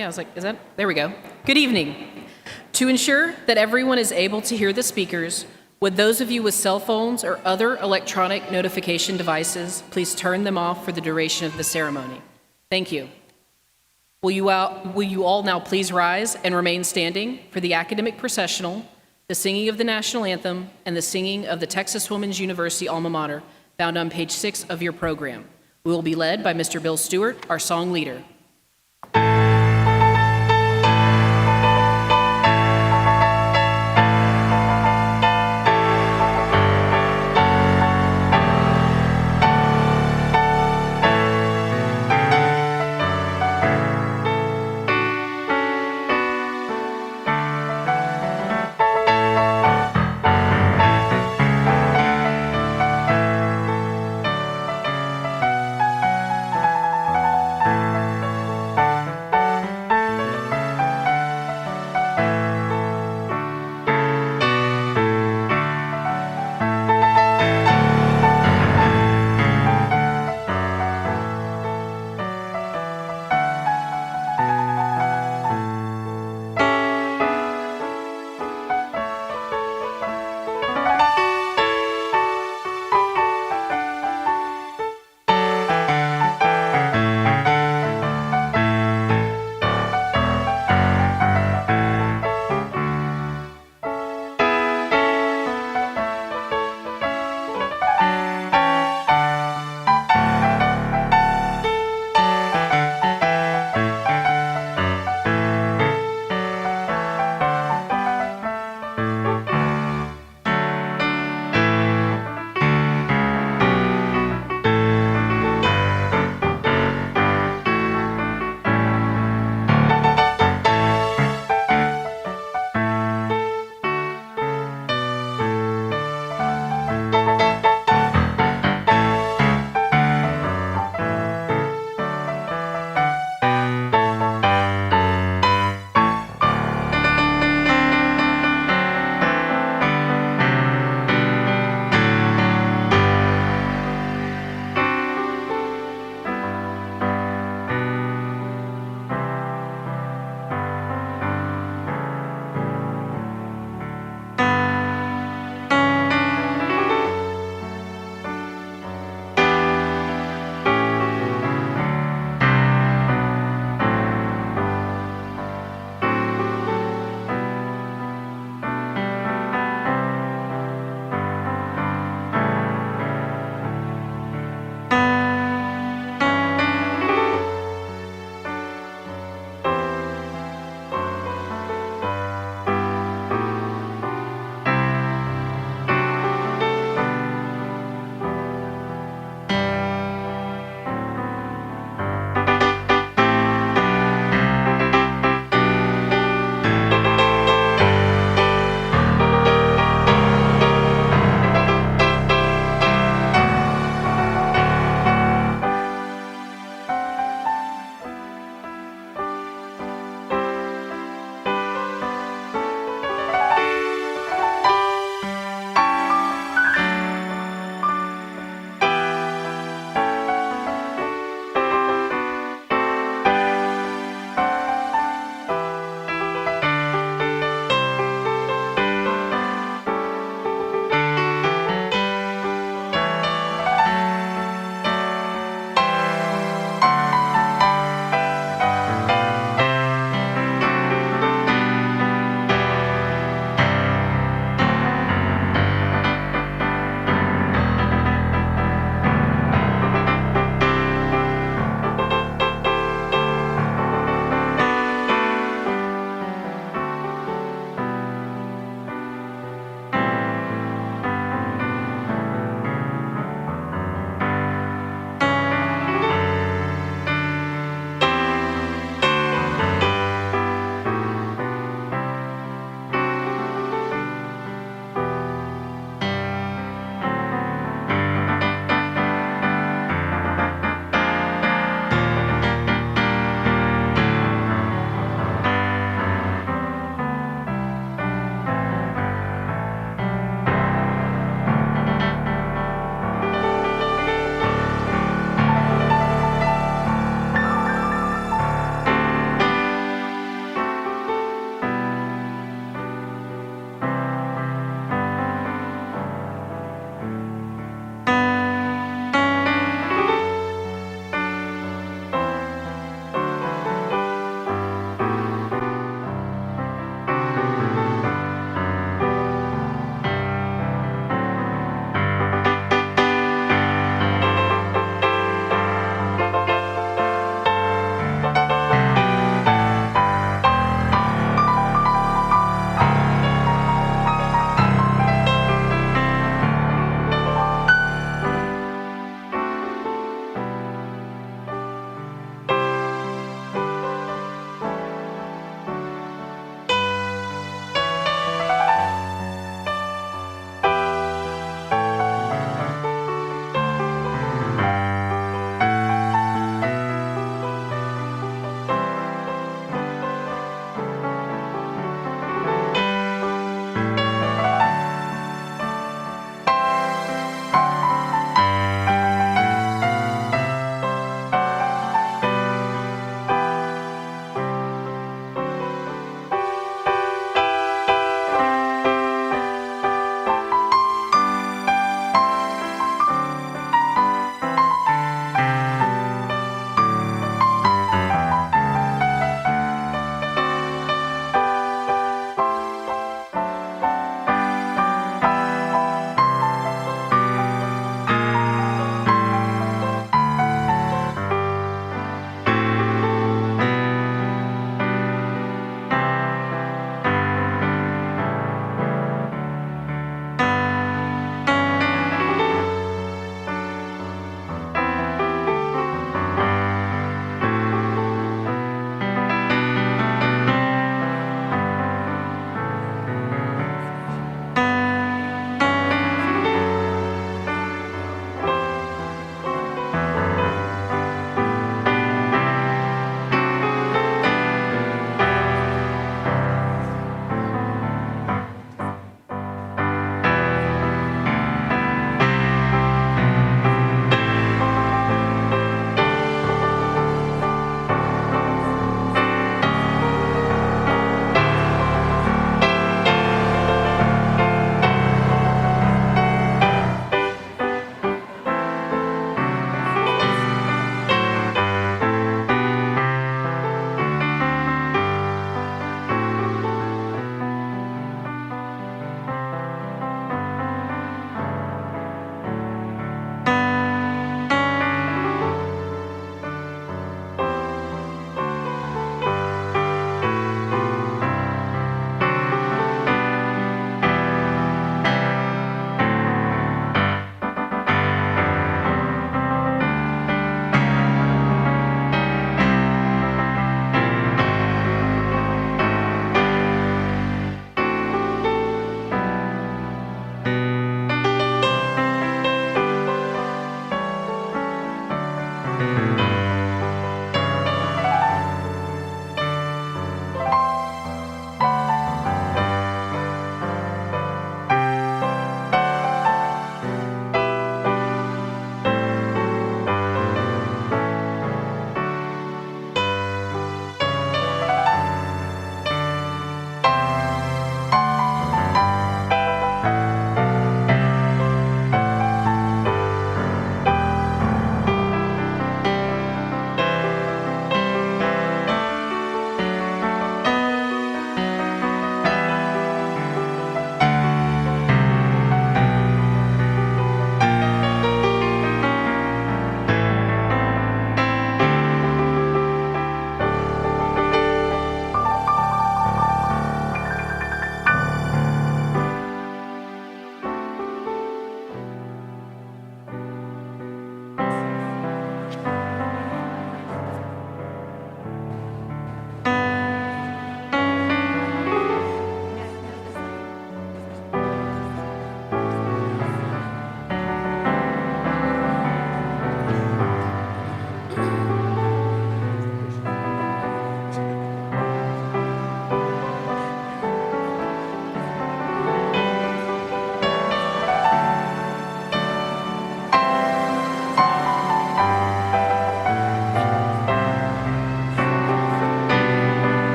Yeah, I was like, is that? There we go. Good evening. To ensure that everyone is able to hear the speakers, would those of you with cell phones or other electronic notification devices please turn them off for the duration of the ceremony? Thank you. Will you all now please rise and remain standing for the academic processional, the singing of the national anthem, and the singing of the Texas Women's University alma mater, found on page 6 of your program. We will be led by Mr. Bill Stewart, our song leader.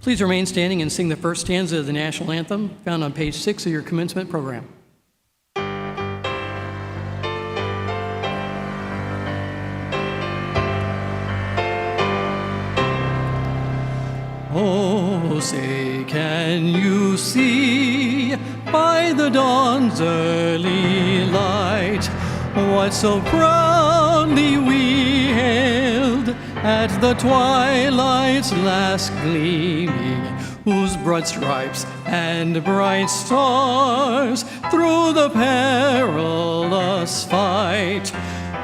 Please remain standing and sing the first stanza of the national anthem found on page 6 of your commencement program. Oh, say, can you see by the dawn's early light what so proudly we hailed at the twilight's last gleaming, whose broad stripes and bright stars through the perilous fight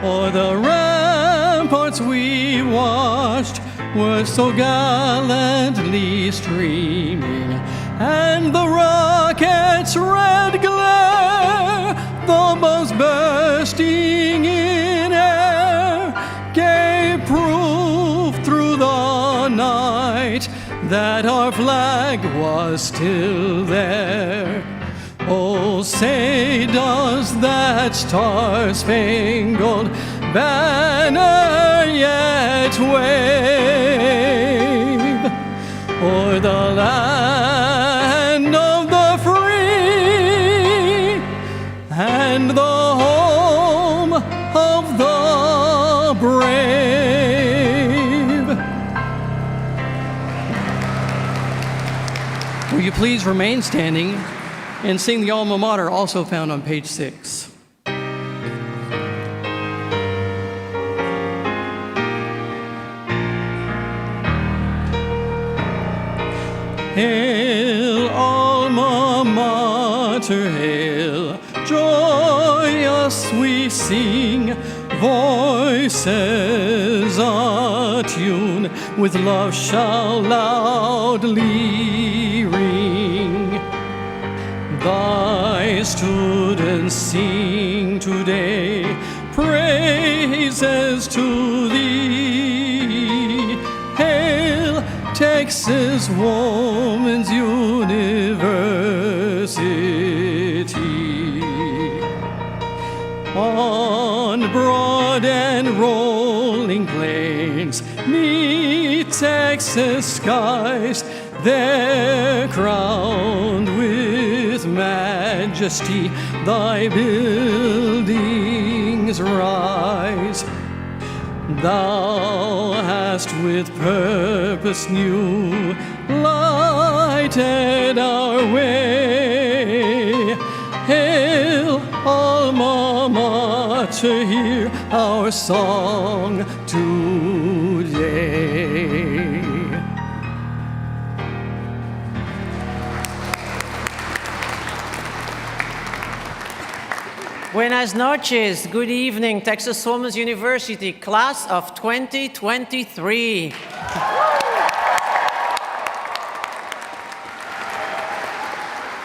o'er the ramparts we watched were so gallantly streaming, and the rocket's red glare, the bombs bursting in air, gave proof through the night that our flag was still there. Oh, say, does that star-spangled banner yet wave o'er the land of the free and the home of the brave? Will you please remain standing and sing the alma mater also found on page 6. Hail, alma mater, hail, joyous we sing, voices attune with love shall loudly ring. Thy students sing today praises to thee. Hail, Texas Woman's University. On broad and rolling plains, meet Texas skies, they're crowned with majesty, thy buildings rise. Thou hast with purpose new lighted our way. Hail, alma mater, hear our song today. Buenas noches. Good evening, Texas Women's University, class of 2023.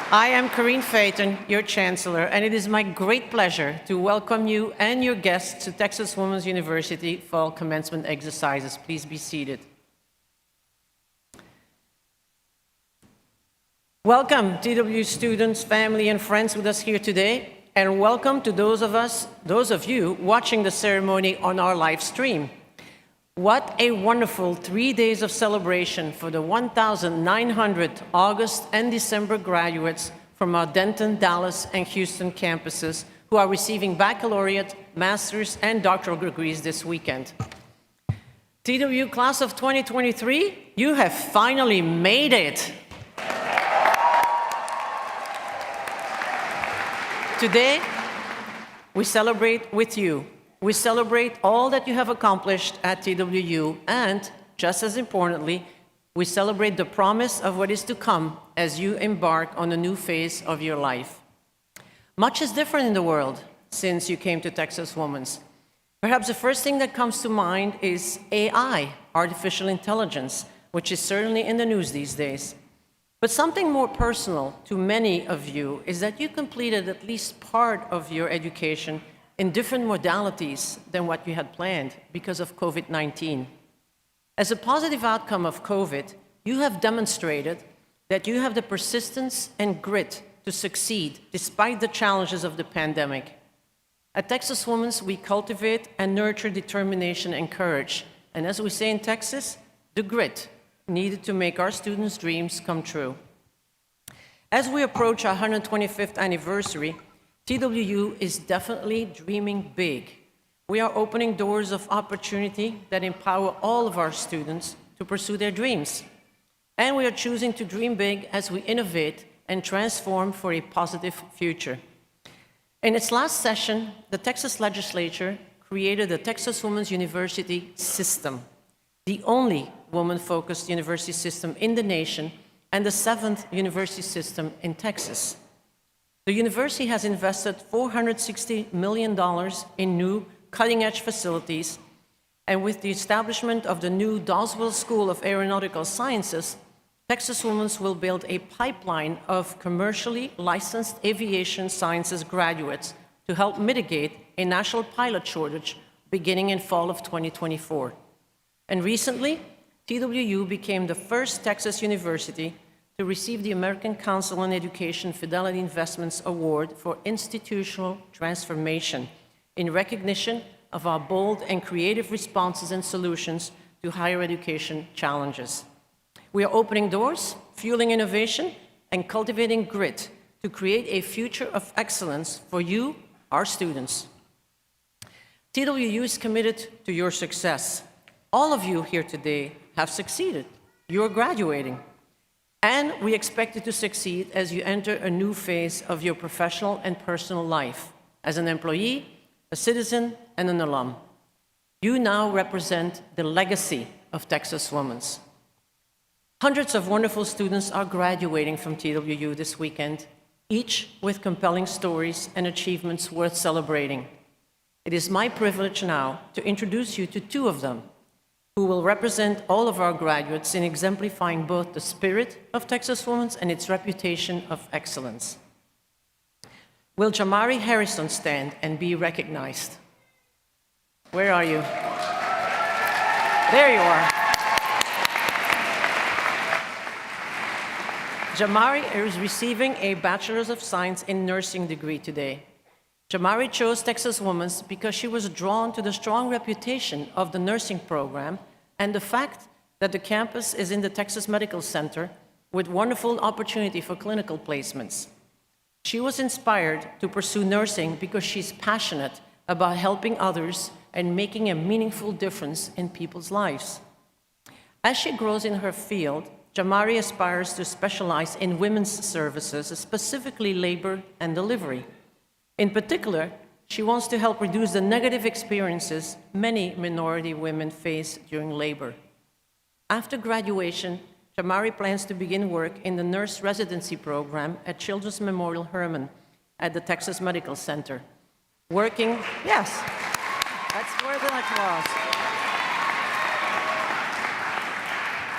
I am Corinne Phaeton, your Chancellor, and it is my great pleasure to welcome you and your guests to Texas Women's University Fall Commencement Exercises. Please be seated. Welcome, TWU students, family, and friends with us here today. And welcome to those of you watching the ceremony on our live stream. What a wonderful 3 days of celebration for the 1,900 August and December graduates from our Denton, Dallas, and Houston campuses who are receiving baccalaureate, master's, and doctoral degrees this weekend. TWU class of 2023, you have finally made it. Today, we celebrate with you. We celebrate all that you have accomplished at TWU, and just as importantly, we celebrate the promise of what is to come as you embark on a new phase of your life. Much is different in the world since you came to Texas Women's. Perhaps the first thing that comes to mind is AI, artificial intelligence, which is certainly in the news these days. But something more personal to many of you is that you completed at least part of your education in different modalities than what you had planned because of COVID-19. As a positive outcome of COVID, you have demonstrated that you have the persistence and grit to succeed despite the challenges of the pandemic. At Texas Women's, we cultivate and nurture determination and courage. And as we say in Texas, the grit needed to make our students' dreams come true. As we approach our 125th anniversary, TWU is definitely dreaming big. We are opening doors of opportunity that empower all of our students to pursue their dreams. And we are choosing to dream big as we innovate and transform for a positive future. In its last session, the Texas legislature created the Texas Women's University System, the only woman-focused university system in the nation and the 7th university system in Texas. The university has invested $460 million in new cutting-edge facilities, and with the establishment of the new Doswell School of Aeronautical Sciences, Texas Women's will build a pipeline of commercially licensed aviation sciences graduates to help mitigate a national pilot shortage beginning in fall of 2024. And recently, TWU became the first Texas university to receive the American Council on Education Fidelity Investments Award for Institutional Transformation in recognition of our bold and creative responses and solutions to higher education challenges. We are opening doors, fueling innovation, and cultivating grit to create a future of excellence for you, our students. TWU is committed to your success. All of you here today have succeeded. You are graduating. And we expect you to succeed as you enter a new phase of your professional and personal life as an employee, a citizen, and an alum. You now represent the legacy of Texas Women's. Hundreds of wonderful students are graduating from TWU this weekend, each with compelling stories and achievements worth celebrating. It is my privilege now to introduce you to two of them, who will represent all of our graduates in exemplifying both the spirit of Texas Women's and its reputation of excellence. Will Jamari Harrison stand and be recognized? Where are you? There you are. Jamari is receiving a Bachelor's of Science in Nursing degree today. Jamari chose Texas Women's because she was drawn to the strong reputation of the nursing program and the fact that the campus is in the Texas Medical Center with wonderful opportunity for clinical placements. She was inspired to pursue nursing because she's passionate about helping others and making a meaningful difference in people's lives. As she grows in her field, Jamari aspires to specialize in women's services, specifically labor and delivery. In particular, she wants to help reduce the negative experiences many minority women face during labor. After graduation, Jamari plans to begin work in the nurse residency program at Children's Memorial Hermann at the Texas Medical Center. Working, yes, that's where that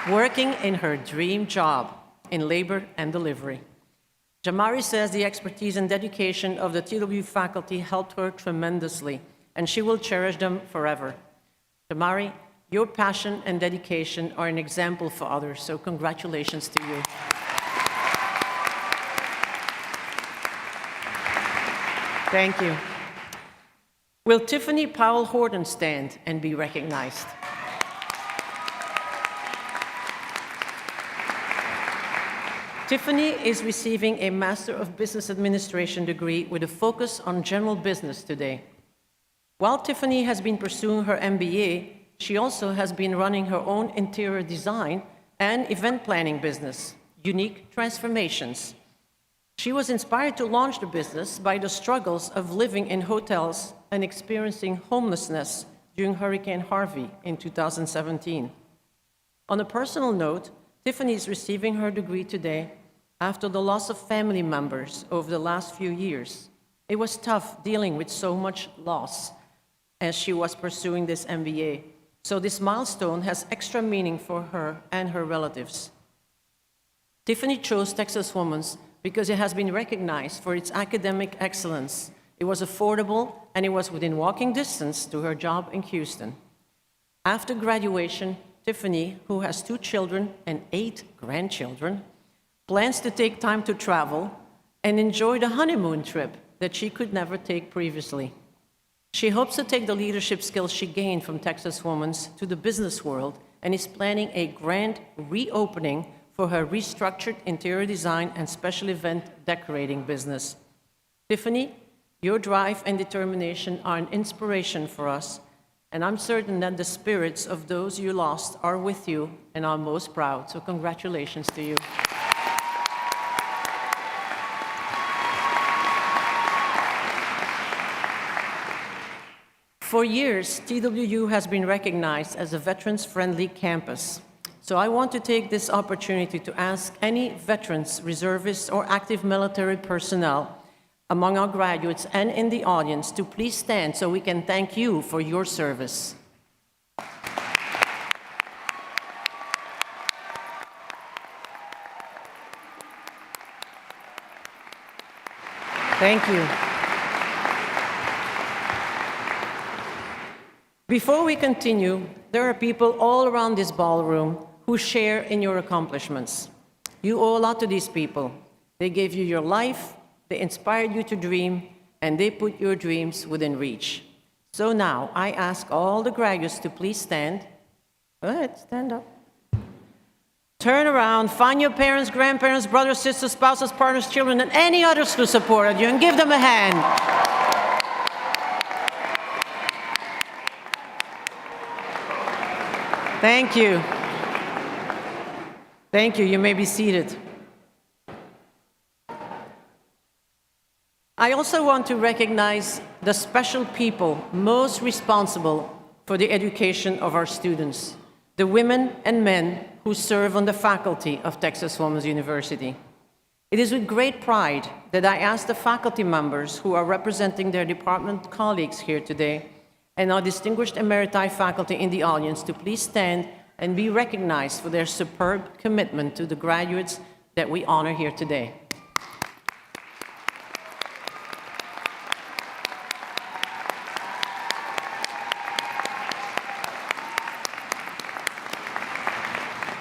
was. Working in her dream job in labor and delivery. Jamari says the expertise and dedication of the TWU faculty helped her tremendously, and she will cherish them forever. Jamari, your passion and dedication are an example for others, so congratulations to you. Thank you. Will Tiffany Powell Horton stand and be recognized? Tiffany is receiving a Master of Business Administration degree with a focus on general business today. While Tiffany has been pursuing her MBA, she also has been running her own interior design and event planning business, Unique Transformations. She was inspired to launch the business by the struggles of living in hotels and experiencing homelessness during Hurricane Harvey in 2017. On a personal note, Tiffany is receiving her degree today after the loss of family members over the last few years. It was tough dealing with so much loss as she was pursuing this MBA. So this milestone has extra meaning for her and her relatives. Tiffany chose Texas Women's because it has been recognized for its academic excellence. It was affordable and it was within walking distance to her job in Houston. After graduation, Tiffany, who has 2 children and 8 grandchildren, plans to take time to travel and enjoy the honeymoon trip that she could never take previously. She hopes to take the leadership skills she gained from Texas Women's to the business world and is planning a grand reopening for her restructured interior design and special event decorating business. Tiffany, your drive and determination are an inspiration for us, and I'm certain that the spirits of those you lost are with you and are most proud. So congratulations to you. For years, TWU has been recognized as a veterans-friendly campus. So I want to take this opportunity to ask any veterans, reservists, or active military personnel among our graduates and in the audience to please stand so we can thank you for your service. Thank you. Before we continue, there are people all around this ballroom who share in your accomplishments. You owe a lot to these people. They gave you your life, they inspired you to dream, and they put your dreams within reach. So now, I ask all the graduates to please stand. Go ahead, stand up. Turn around, find your parents, grandparents, brothers, sisters, spouses, partners, children, and any others who supported you, and give them a hand. Thank you. Thank you. You may be seated. I also want to recognize the special people most responsible for the education of our students, the women and men who serve on the faculty of Texas Women's University. It is with great pride that I ask the faculty members who are representing their department colleagues here today and our distinguished emeriti faculty in the audience to please stand and be recognized for their superb commitment to the graduates that we honor here today.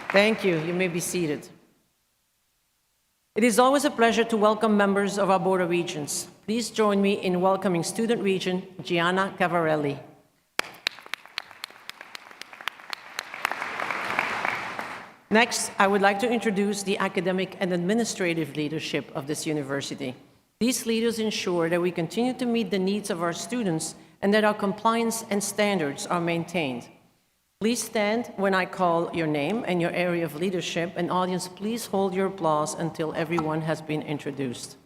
Thank you. You may be seated. It is always a pleasure to welcome members of our Board of Regents. Please join me in welcoming Student Regent Gianna Cavarelli. Next, I would like to introduce the academic and administrative leadership of this university. These leaders ensure that we continue to meet the needs of our students and that our compliance and standards are maintained. Please stand when I call your name and your area of leadership, and audience, please hold your applause until everyone has been introduced.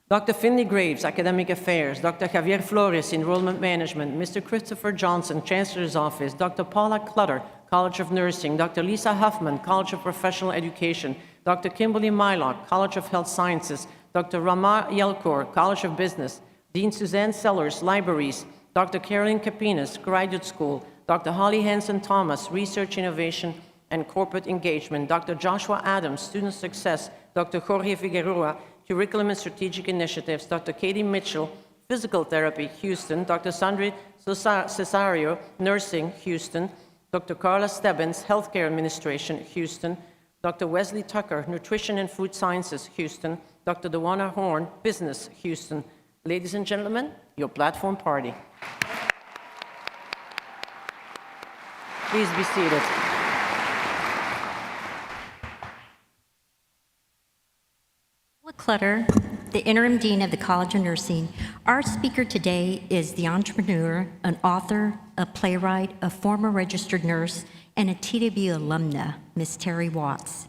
Dr. Finley Graves, Academic Affairs, Dr. Javier Flores, Enrollment Management, Mr. Christopher Johnson, Chancellor's Office, Dr. Paula Clutter, College of Nursing, Dr. Lisa Huffman, College of Professional Education, Dr. Kimberly Mylock, College of Health Sciences, Dr. Rama Yelkor, College of Business, Dean Suzanne Sellers, Libraries, Dr. Carolyn Capinas, Graduate School, Dr. Holly Hanson-Thomas, Research Innovation and Corporate Engagement, Dr. Joshua Adams, Student Success, Dr. Jorge Figueroa, Curriculum and Strategic Initiatives, Dr. Katie Mitchell, Physical Therapy, Houston, Dr. Sandri Cesario, Nursing, Houston, Dr. Carla Stebbins, Healthcare Administration, Houston, Dr. Wesley Tucker, Nutrition and Food Sciences, Houston, Dr. Dewana Horn, Business, Houston. Ladies and gentlemen, your platform party. Please be seated. Paula Clutter, the Interim Dean of the College of Nursing. Our speaker today is the entrepreneur, an author, a playwright, a former registered nurse, and a TWU alumna, Miss Terry Watts.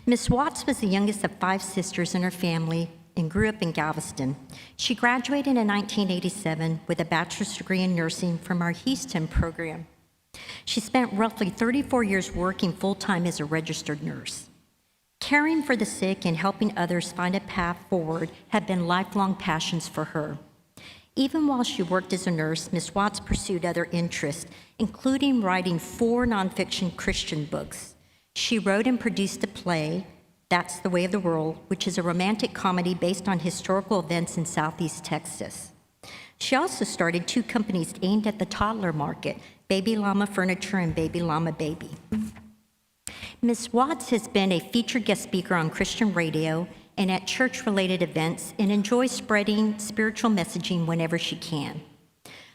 Miss Watts was the youngest of 5 sisters in her family and grew up in Galveston. She graduated in 1987 with a bachelor's degree in nursing from our Houston program. She spent roughly 34 years working full-time as a registered nurse. Caring for the sick and helping others find a path forward have been lifelong passions for her. Even while she worked as a nurse, Ms. Watts pursued other interests, including writing 4 nonfiction Christian books. She wrote and produced a play, That's the Way of the World, which is a romantic comedy based on historical events in Southeast Texas. She also started 2 companies aimed at the toddler market, Baby Llama Furniture and Baby Llama Baby. Ms. Watts has been a featured guest speaker on Christian radio and at church-related events and enjoys spreading spiritual messaging whenever she can.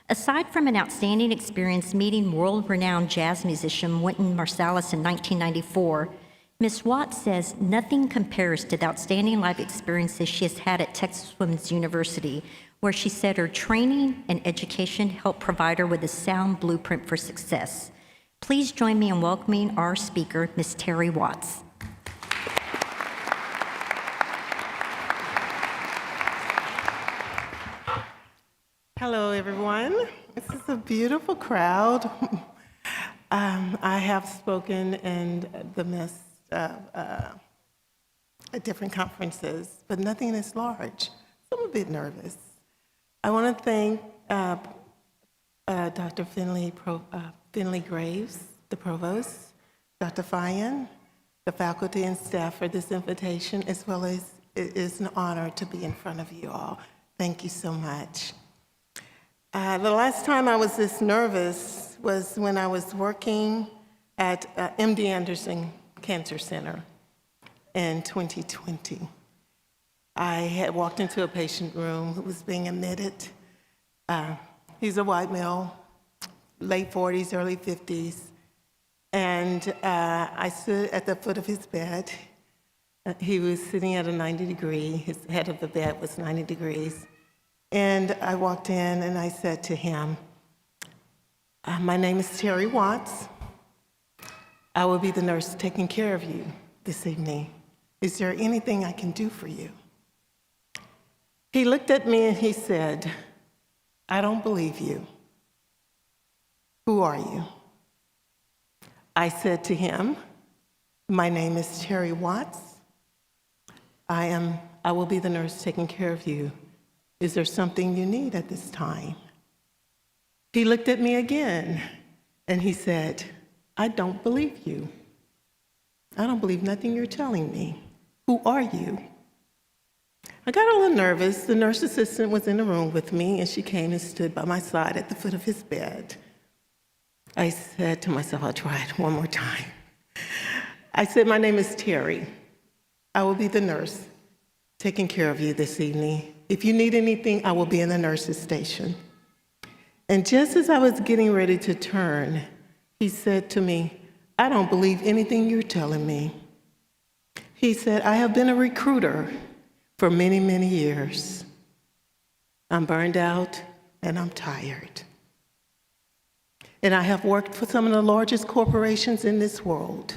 Aside from an outstanding experience meeting world-renowned jazz musician Wynton Marsalis in 1994, Ms. Watts says nothing compares to the outstanding life experiences she has had at Texas Women's University, where she said her training and education helped provide her with a sound blueprint for success. Please join me in welcoming our speaker, Ms. Terry Watts. Hello, everyone. This is a beautiful crowd. I have spoken in the midst of different conferences, but nothing this large. So I'm a bit nervous. I want to thank Dr. Finley Graves, the provost, Dr. Fayan, the faculty and staff for this invitation, as well as it is an honor to be in front of you all. Thank you so much. The last time I was this nervous was when I was working at MD Anderson Cancer Center in 2020. I had walked into a patient room who was being admitted. He's a white male, late 40s, early 50s. And I stood at the foot of his bed. He was sitting at a 90 degree. His head of the bed was 90 degrees. And I walked in and I said to him, my name is Terry Watts. I will be the nurse taking care of you this evening. Is there anything I can do for you? He looked at me and he said, I don't believe you. Who are you? I said to him, my name is Terry Watts. I will be the nurse taking care of you. Is there something you need at this time? He looked at me again and he said, I don't believe you. I don't believe nothing you're telling me. Who are you? I got a little nervous. The nurse assistant was in the room with me and she came and stood by my side at the foot of his bed. I said to myself, I'll try it one more time. I said, my name is Terry. I will be the nurse taking care of you this evening. If you need anything, I will be in the nurse's station. And just as I was getting ready to turn, he said to me, I don't believe anything you're telling me. He said, I have been a recruiter for many, many years. I'm burned out and I'm tired. And I have worked for some of the largest corporations in this world,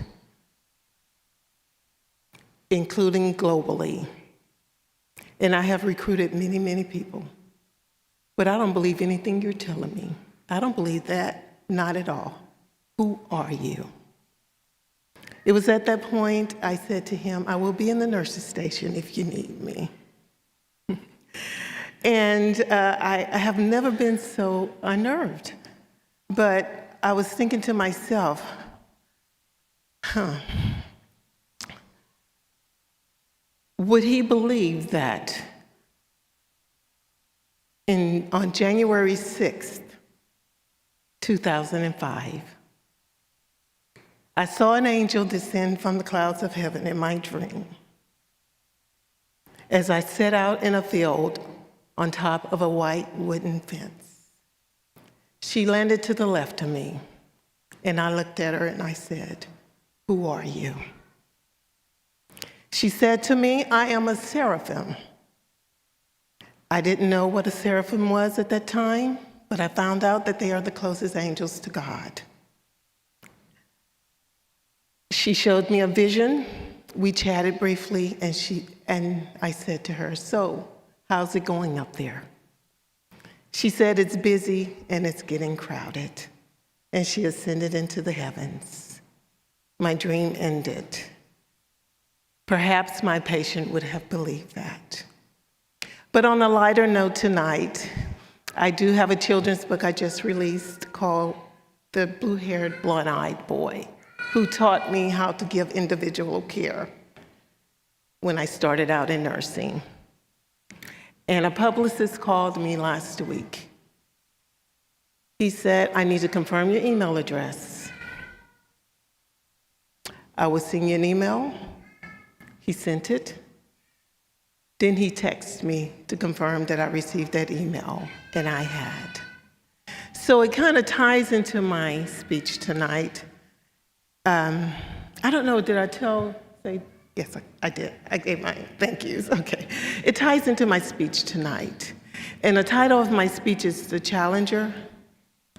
including globally. And I have recruited many, many people. But I don't believe anything you're telling me. I don't believe that, not at all. Who are you? It was at that point I said to him, I will be in the nurse's station if you need me. And I have never been so unnerved. But I was thinking to myself, would he believe that on January 6th, 2005, I saw an angel descend from the clouds of heaven in my dream as I set out in a field on top of a white wooden fence. She landed to the left of me, and I looked at her and I said, who are you? She said to me, I am a seraphim. I didn't know what a seraphim was at that time, but I found out that they are the closest angels to God. She showed me a vision. We chatted briefly, and I said to her, so how's it going up there? She said, it's busy and it's getting crowded. And she ascended into the heavens. My dream ended. Perhaps my patient would have believed that. But on a lighter note tonight, I do have a children's book I just released called The Blue-Haired, Blonde-Eyed Boy, who taught me how to give individual care when I started out in nursing. And a publicist called me last week. He said, I need to confirm your email address. I will send you an email. He sent it. Then he texted me to confirm that I received that email, and I had. So it kind of ties into my speech tonight. I don't know, did I say, yes, I did. I gave my thank yous, okay. It ties into my speech tonight. And the title of my speech is The Challenger,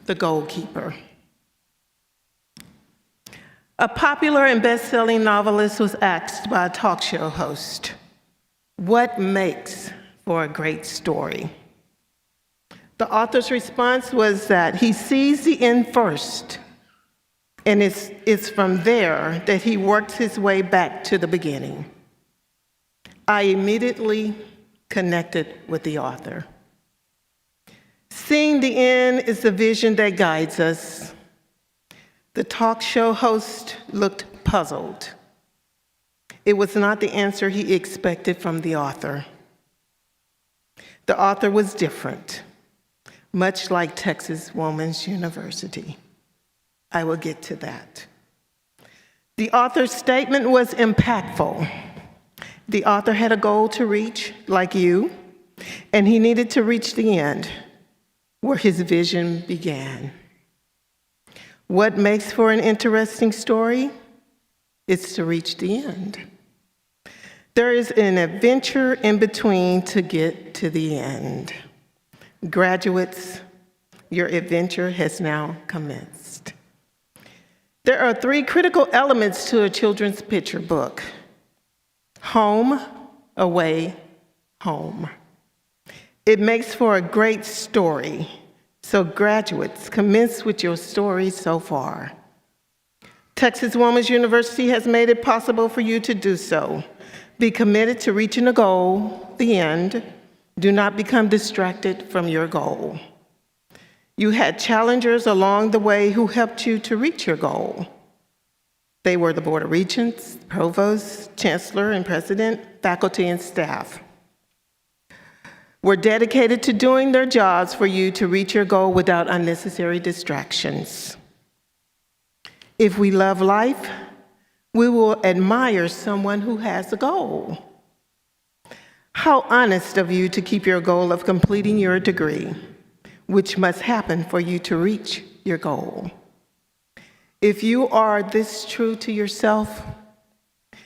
the Goalkeeper. A popular and best-selling novelist was asked by a talk show host, what makes for a great story? The author's response was that he sees the end first, and it's from there that he works his way back to the beginning. I immediately connected with the author. Seeing the end is the vision that guides us. The talk show host looked puzzled. It was not the answer he expected from the author. The author was different, much like Texas Woman's University. I will get to that. The author's statement was impactful. The author had a goal to reach, like you, and he needed to reach the end, where his vision began. What makes for an interesting story? It's to reach the end. There is an adventure in between to get to the end. Graduates, your adventure has now commenced. There are 3 critical elements to a children's picture book: home, away, home. It makes for a great story. So graduates, commence with your story so far. Texas Woman's University has made it possible for you to do so. Be committed to reaching a goal, the end. Do not become distracted from your goal. You had challengers along the way who helped you to reach your goal. They were the Board of Regents, Provost, Chancellor, and President, faculty, and staff. Were dedicated to doing their jobs for you to reach your goal without unnecessary distractions. If we love life, we will admire someone who has a goal. How honest of you to keep your goal of completing your degree, which must happen for you to reach your goal. If you are this true to yourself,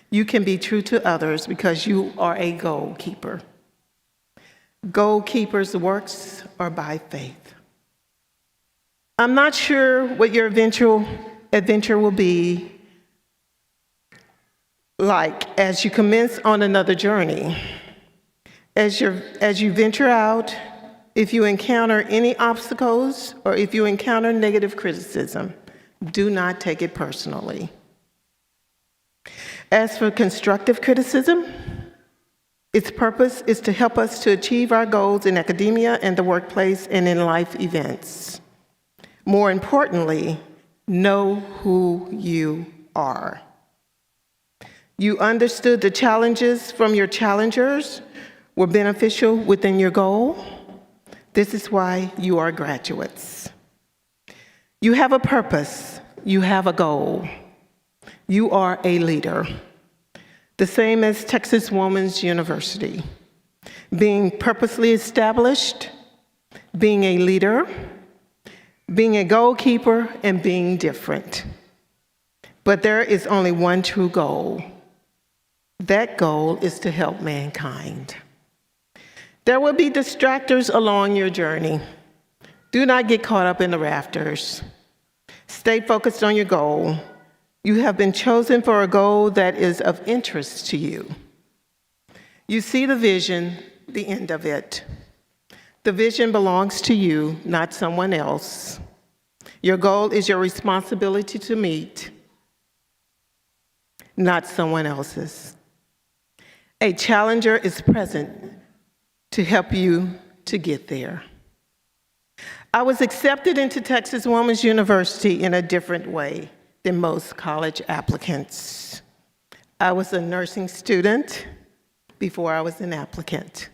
you can be true to others because you are a goal keeper. Goalkeepers' works are by faith. I'm not sure what your adventure will be like as you commence on another journey. As you venture out, if you encounter any obstacles or if you encounter negative criticism, do not take it personally. As for constructive criticism, its purpose is to help us to achieve our goals in academia and the workplace and in life events. More importantly, know who you are. You understood the challenges from your challengers were beneficial within your goal. This is why you are graduates. You have a purpose. You have a goal. You are a leader. The same as Texas Woman's University. Being purposely established, being a leader, being a goalkeeper, and being different. But there is only one true goal. That goal is to help mankind. There will be distractors along your journey. Do not get caught up in the rafters. Stay focused on your goal. You have been chosen for a goal that is of interest to you. You see the vision, the end of it. The vision belongs to you, not someone else. Your goal is your responsibility to meet, not someone else's. A challenger is present to help you to get there. I was accepted into Texas Woman's University in a different way than most college applicants. I was a nursing student before I was an applicant.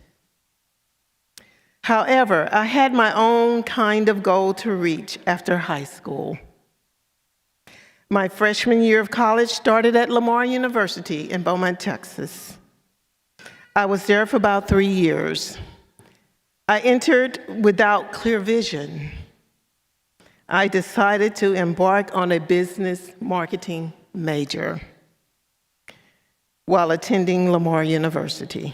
However, I had my own kind of goal to reach after high school. My freshman year of college started at Lamar University in Beaumont, Texas. I was there for about 3 years. I entered without clear vision. I decided to embark on a business marketing major while attending Lamar University.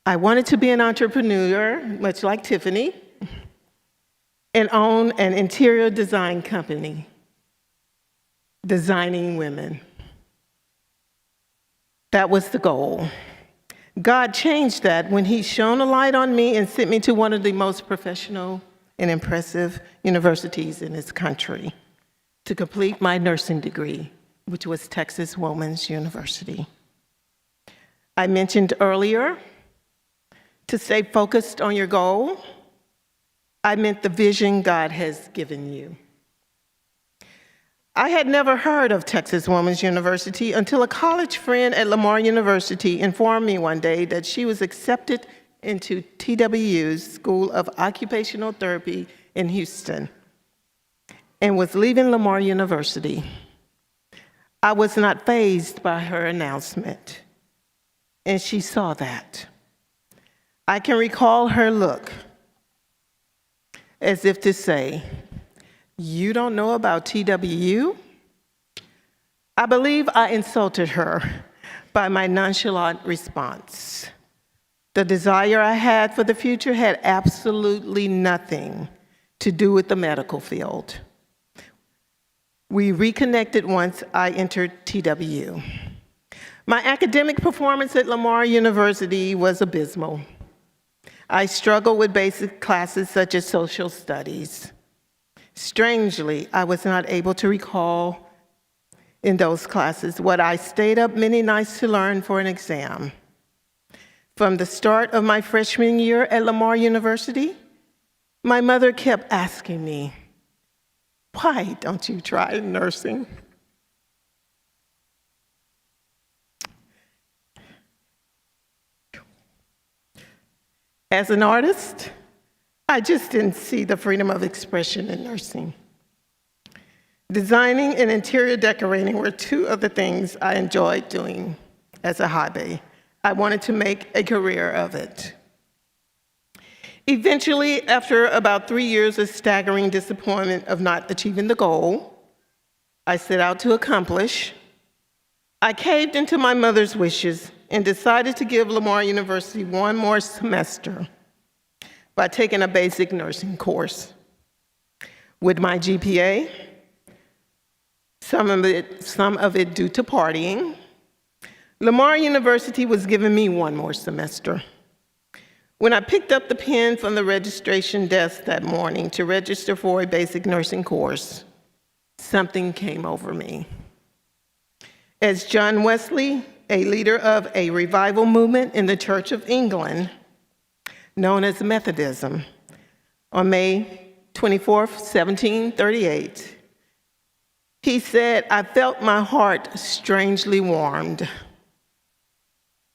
I wanted to be an entrepreneur, much like Tiffany, and own an interior design company, designing women. That was the goal. God changed that when He shone a light on me and sent me to one of the most professional and impressive universities in this country to complete my nursing degree, which was Texas Woman's University. I mentioned earlier to stay focused on your goal. I meant the vision God has given you. I had never heard of Texas Woman's University until a college friend at Lamar University informed me one day that she was accepted into TWU's School of Occupational Therapy in Houston and was leaving Lamar University. I was not fazed by her announcement, and she saw that. I can recall her look, as if to say, "You don't know about TWU?" I believe I insulted her by my nonchalant response. The desire I had for the future had absolutely nothing to do with the medical field. We reconnected once I entered TWU. My academic performance at Lamar University was abysmal. I struggled with basic classes such as social studies. Strangely, I was not able to recall in those classes what I stayed up many nights to learn for an exam. From the start of my freshman year at Lamar University, my mother kept asking me, "Why don't you try nursing?" As an artist, I just didn't see the freedom of expression in nursing. Designing and interior decorating were two of the things I enjoyed doing as a hobby. I wanted to make a career of it. Eventually, after about 3 years of staggering disappointment of not achieving the goal I set out to accomplish, I caved into my mother's wishes and decided to give Lamar University one more semester by taking a basic nursing course. With my GPA, some of it due to partying, Lamar University was giving me one more semester. When I picked up the pen from the registration desk that morning to register for a basic nursing course, something came over me. As John Wesley, a leader of a revival movement in the Church of England, known as Methodism, on May 24, 1738, he said, "I felt my heart strangely warmed."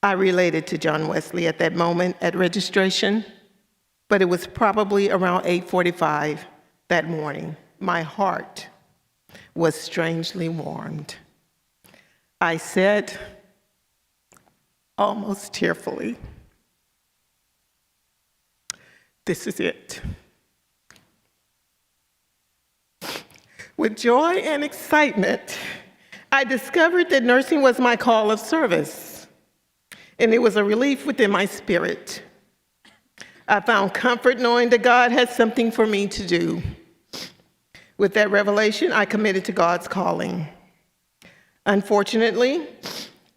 I related to John Wesley at that moment at registration, but it was probably around 8:45 that morning. My heart was strangely warmed. I said, almost tearfully, "This is it." With joy and excitement, I discovered that nursing was my call of service, and it was a relief within my spirit. I found comfort knowing that God had something for me to do. With that revelation, I committed to God's calling. Unfortunately,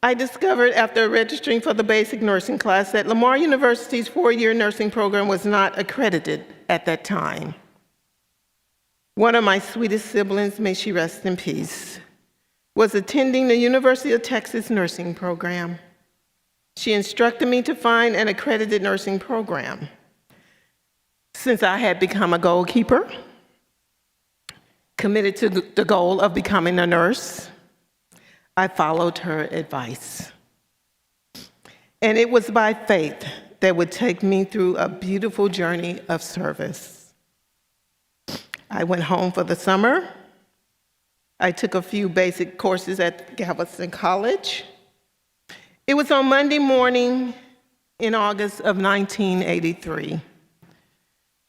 I discovered after registering for the basic nursing class that Lamar University's 4-year nursing program was not accredited at that time. One of my sweetest siblings, may she rest in peace, was attending the University of Texas nursing program. She instructed me to find an accredited nursing program. Since I had become a goalkeeper, committed to the goal of becoming a nurse, I followed her advice. And it was by faith that would take me through a beautiful journey of service. I went home for the summer. I took a few basic courses at Galveston College. It was on Monday morning in August of 1983.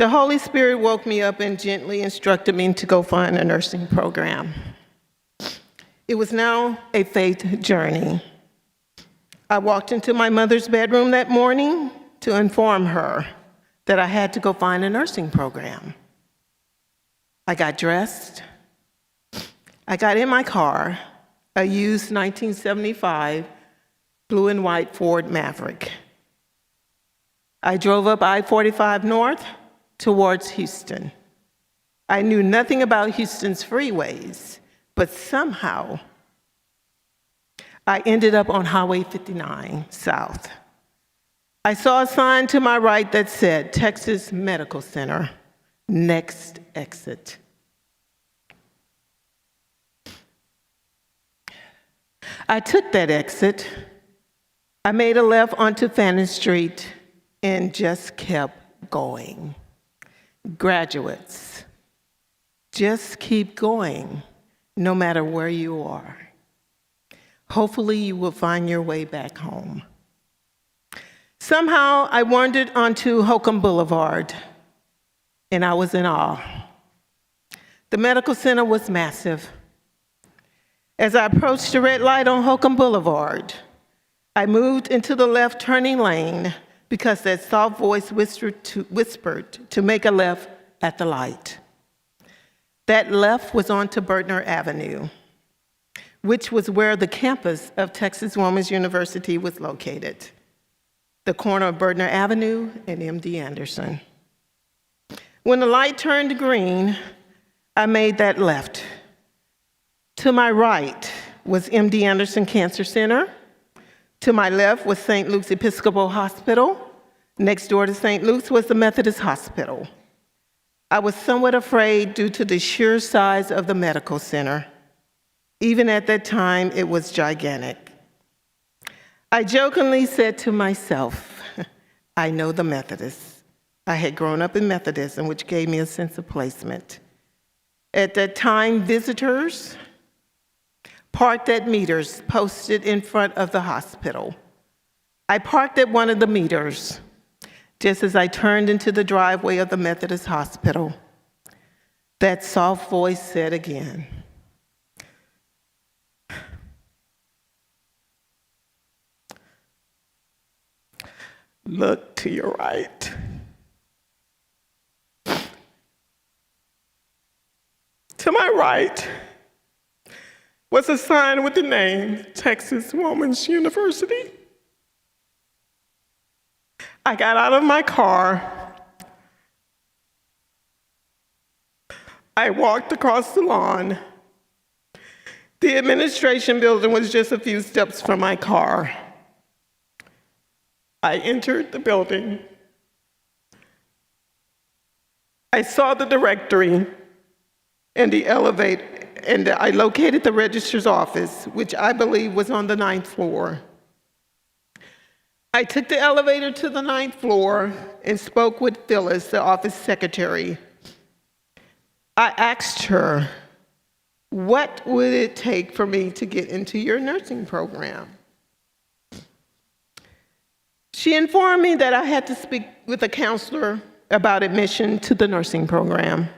The Holy Spirit woke me up and gently instructed me to go find a nursing program. It was now a faith journey. I walked into my mother's bedroom that morning to inform her that I had to go find a nursing program. I got dressed. I got in my car, a used 1975 blue and white Ford Maverick. I drove up I-45 North towards Houston. I knew nothing about Houston's freeways, but somehow I ended up on Highway 59 South. I saw a sign to my right that said, Texas Medical Center, next exit. I took that exit. I made a left onto Fannin Street and just kept going. Graduates, just keep going, no matter where you are. Hopefully you will find your way back home. Somehow I wandered onto Holcomb Boulevard, and I was in awe. The medical center was massive. As I approached the red light on Holcomb Boulevard, I moved into the left turning lane because that soft voice whispered to make a left at the light. That left was onto Bertner Avenue, which was where the campus of Texas Woman's University was located, the corner of Bertner Avenue and MD Anderson. When the light turned green, I made that left. To my right was MD Anderson Cancer Center. To my left was St. Luke's Episcopal Hospital. Next door to St. Luke's was the Methodist Hospital. I was somewhat afraid due to the sheer size of the medical center. Even at that time, it was gigantic. I jokingly said to myself, I know the Methodists. I had grown up in Methodism, which gave me a sense of placement. At that time, visitors parked at meters posted in front of the hospital. I parked at one of the meters just as I turned into the driveway of the Methodist Hospital. That soft voice said again, look to your right. To my right was a sign with the name Texas Woman's University. I got out of my car. I walked across the lawn. The administration building was just a few steps from my car. I entered the building. I saw the directory and the elevator, and I located the registrar's office, which I believe was on the 9th floor. I took the elevator to the 9th floor and spoke with Phyllis, the office secretary. I asked her, what would it take for me to get into your nursing program? She informed me that I had to speak with a counselor about admission to the nursing program.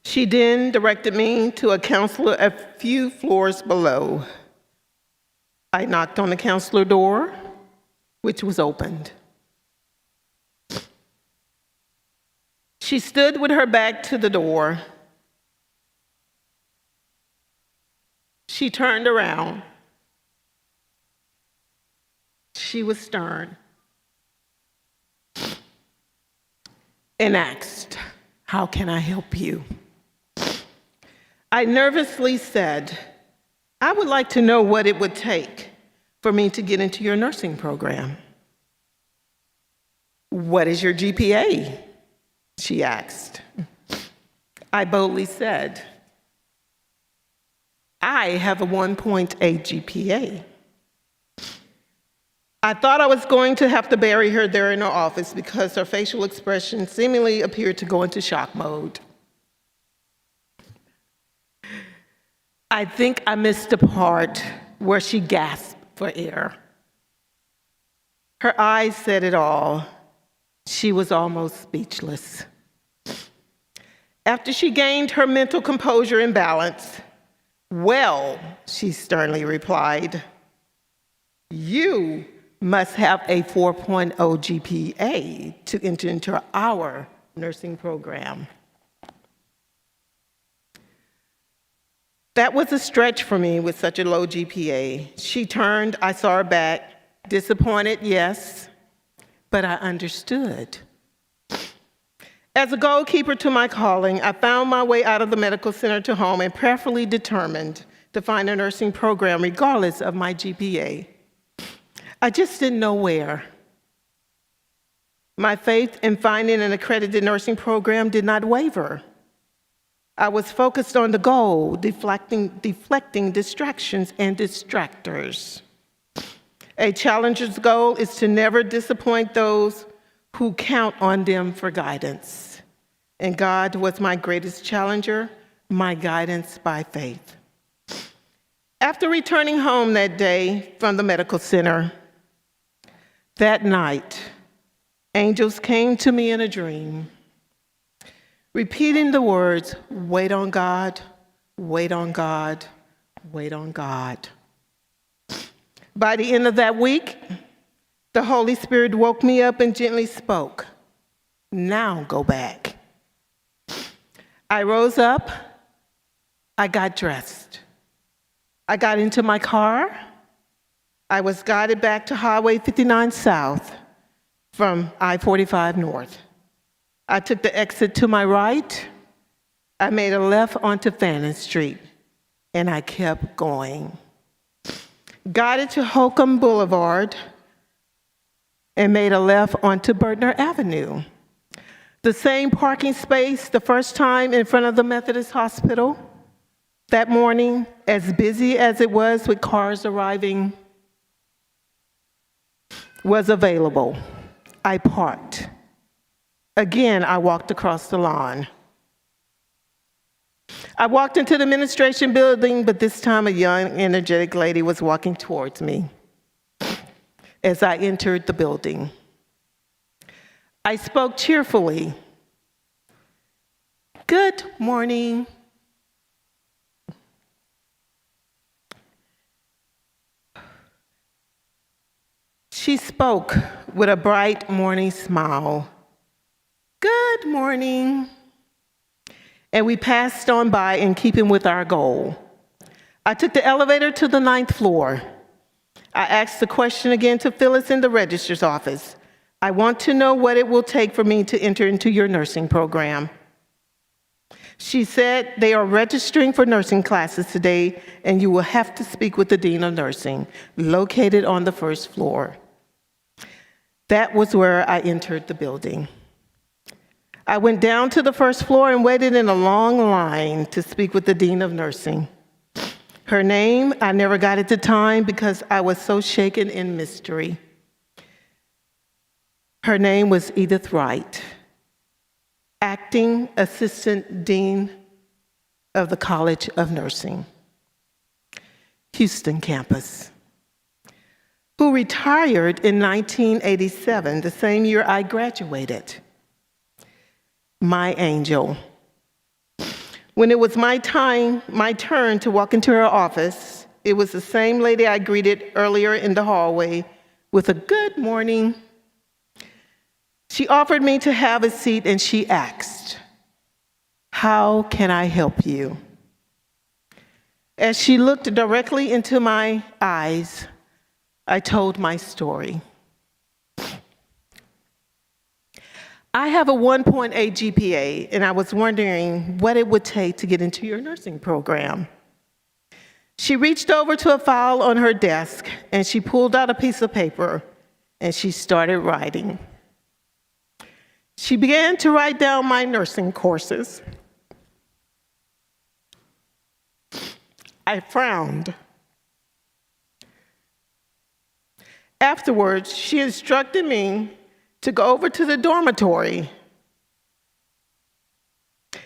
She then directed me to a counselor a few floors below. I knocked on the counselor door, which was opened. She stood with her back to the door. She turned around. She was stern and asked, how can I help you? I nervously said, I would like to know what it would take for me to get into your nursing program. What is your GPA? She asked. I boldly said, I have a 1.8 GPA. I thought I was going to have to bury her there in her office because her facial expression seemingly appeared to go into shock mode. I think I missed the part where she gasped for air. Her eyes said it all. She was almost speechless. After she gained her mental composure and balance, "Well," she sternly replied, "you must have a 4.0 GPA to enter into our nursing program." That was a stretch for me with such a low GPA. She turned, I saw her back, disappointed, yes, but I understood. As a goalkeeper to my calling, I found my way out of the medical center to home and prayerfully determined to find a nursing program regardless of my GPA. I just didn't know where. My faith in finding an accredited nursing program did not waver. I was focused on the goal, deflecting distractions and distractors. A challenger's goal is to never disappoint those who count on them for guidance. And God was my greatest challenger, my guidance by faith. After returning home that day from the medical center, that night, angels came to me in a dream, repeating the words, "Wait on God, wait on God, wait on God." By the end of that week, the Holy Spirit woke me up and gently spoke, "Now go back." I rose up, I got dressed. I got into my car. I was guided back to Highway 59 South from I-45 North. I took the exit to my right. I made a left onto Fannin Street, and I kept going. Guided to Holcomb Boulevard, and made a left onto Bertner Avenue. The same parking space the first time in front of the Methodist Hospital. That morning, as busy as it was with cars arriving, was available. I parked. Again, I walked across the lawn. I walked into the administration building, but this time a young, energetic lady was walking towards me as I entered the building. I spoke cheerfully. "Good morning." She spoke with a bright morning smile. "Good morning." And we passed on by in keeping with our goal. I took the elevator to the 9th floor. I asked the question again to Phyllis in the registrar's office. "I want to know what it will take for me to enter into your nursing program." She said, "They are registering for nursing classes today, and you will have to speak with the Dean of Nursing, located on the 1st floor." That was where I entered the building. I went down to the 1st floor and waited in a long line to speak with the Dean of Nursing. Her name, I never got at the time because I was so shaken in mystery. Her name was Edith Wright, Acting Assistant Dean of the College of Nursing, Houston campus, who retired in 1987, the same year I graduated. My angel. When it was my turn to walk into her office, it was the same lady I greeted earlier in the hallway with a "good morning." She offered me to have a seat and she asked, "How can I help you?" As she looked directly into my eyes, I told my story. "I have a 1.8 GPA, and I was wondering what it would take to get into your nursing program." She reached over to a file on her desk, and she pulled out a piece of paper, and she started writing. She began to write down my nursing courses. I frowned. Afterwards, she instructed me to go over to the dormitory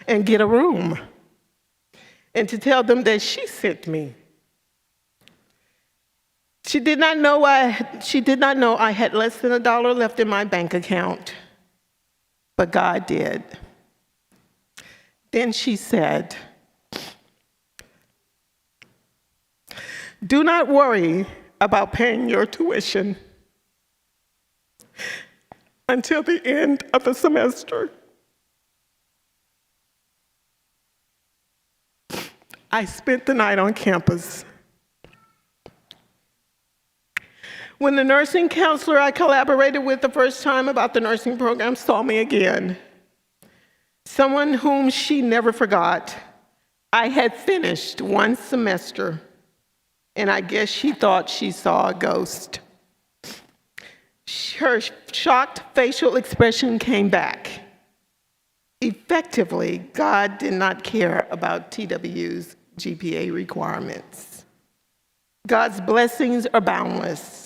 and get a room, and to tell them that she sent me. She did not know I had less than $1 left in my bank account, but God did. Then she said, "Do not worry about paying your tuition until the end of the semester." I spent the night on campus. When the nursing counselor I collaborated with the first time about the nursing program saw me again, someone whom she never forgot, I had finished one semester, and I guess she thought she saw a ghost. Her shocked facial expression came back. Effectively, God did not care about TWU's GPA requirements. God's blessings are boundless.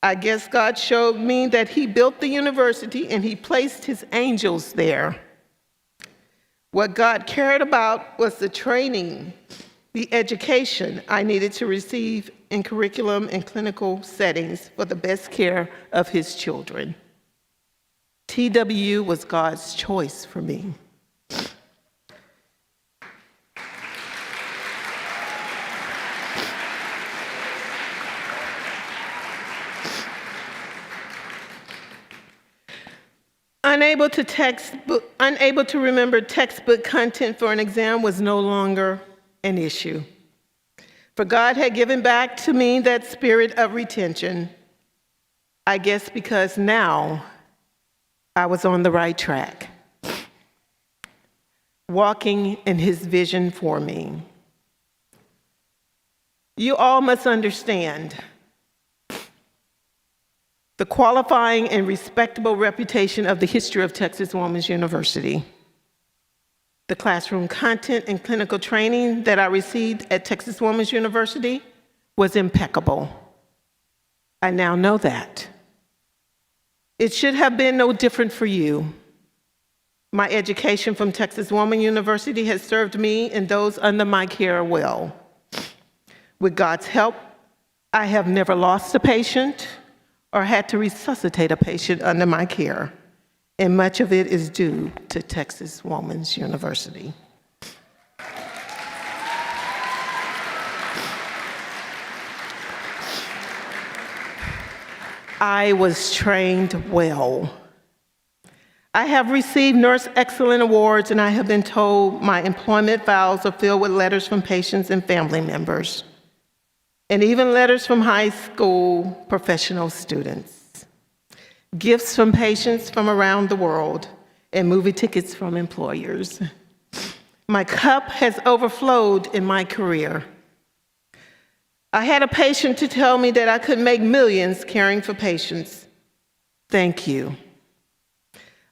I guess God showed me that He built the university and He placed His angels there. What God cared about was the training, the education I needed to receive in curriculum and clinical settings for the best care of His children. TWU was God's choice for me. Unable to remember textbook content for an exam was no longer an issue. For God had given back to me that spirit of retention, I guess because now I was on the right track, walking in His vision for me. You all must understand the qualifying and respectable reputation of the history of Texas Woman's University. The classroom content and clinical training that I received at Texas Woman's University was impeccable. I now know that. It should have been no different for you. My education from Texas Woman University has served me and those under my care well. With God's help, I have never lost a patient or had to resuscitate a patient under my care, and much of it is due to Texas Woman's University. I was trained well. I have received Nurse Excellent Awards, and I have been told my employment files are filled with letters from patients and family members, and even letters from high school professional students, gifts from patients from around the world, and movie tickets from employers. My cup has overflowed in my career. I had a patient to tell me that I could make millions caring for patients. Thank you.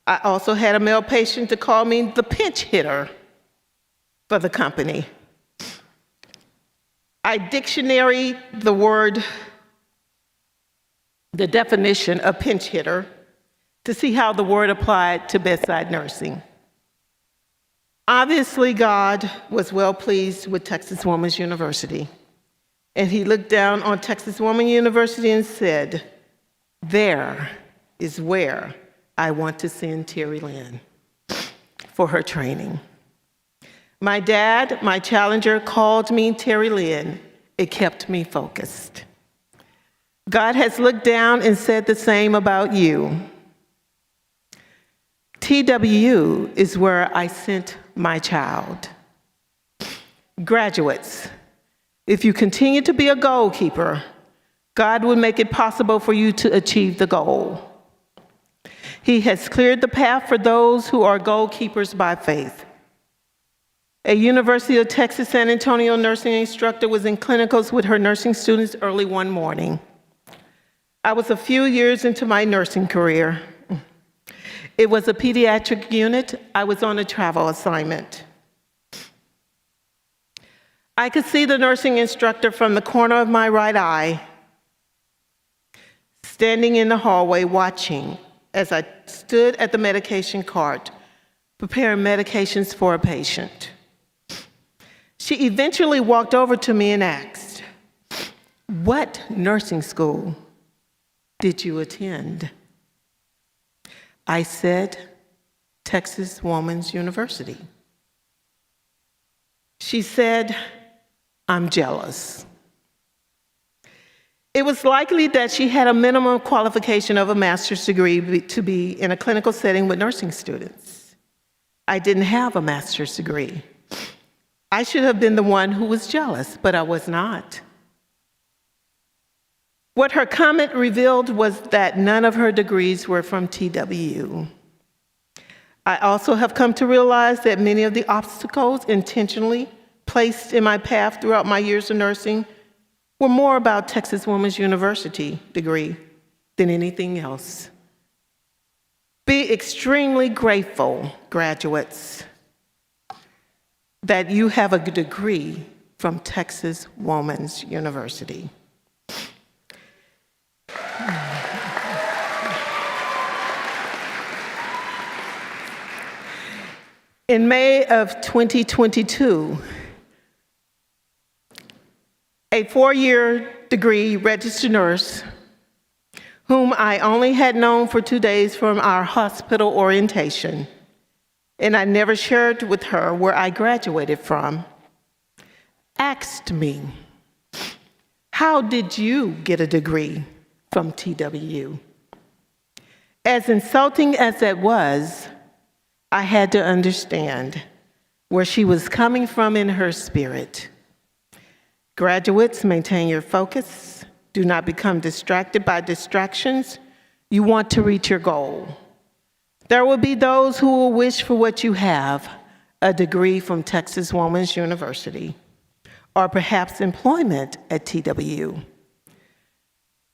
I also had a male patient to call me the pinch hitter for the company. I dictionaried the definition of pinch hitter to see how the word applied to bedside nursing. Obviously, God was well pleased with Texas Woman's University, and He looked down on Texas Woman University and said, "There is where I want to send Terry Lynn for her training." My dad, my challenger, called me Terry Lynn. It kept me focused. God has looked down and said the same about you. TWU is where I sent my child. Graduates, if you continue to be a goalkeeper, God will make it possible for you to achieve the goal. He has cleared the path for those who are goalkeepers by faith. A University of Texas San Antonio nursing instructor was in clinicals with her nursing students early one morning. I was a few years into my nursing career. It was a pediatric unit. I was on a travel assignment. I could see the nursing instructor from the corner of my right eye, standing in the hallway watching as I stood at the medication cart, preparing medications for a patient. She eventually walked over to me and asked, What nursing school did you attend? I said, Texas Woman's University. She said, I'm jealous. It was likely that she had a minimum qualification of a master's degree to be in a clinical setting with nursing students. I didn't have a master's degree. I should have been the one who was jealous, but I was not. What her comment revealed was that none of her degrees were from TWU. I also have come to realize that many of the obstacles intentionally placed in my path throughout my years of nursing were more about Texas Woman's University degree than anything else. Be extremely grateful, graduates, that you have a degree from Texas Woman's University. In May of 2022, a 4-year degree registered nurse, whom I only had known for 2 days from our hospital orientation, and I never shared with her where I graduated from, asked me, how did you get a degree from TWU? As insulting as that was, I had to understand where she was coming from in her spirit. Graduates, maintain your focus. Do not become distracted by distractions. You want to reach your goal. There will be those who will wish for what you have, a degree from Texas Woman's University, or perhaps employment at TWU.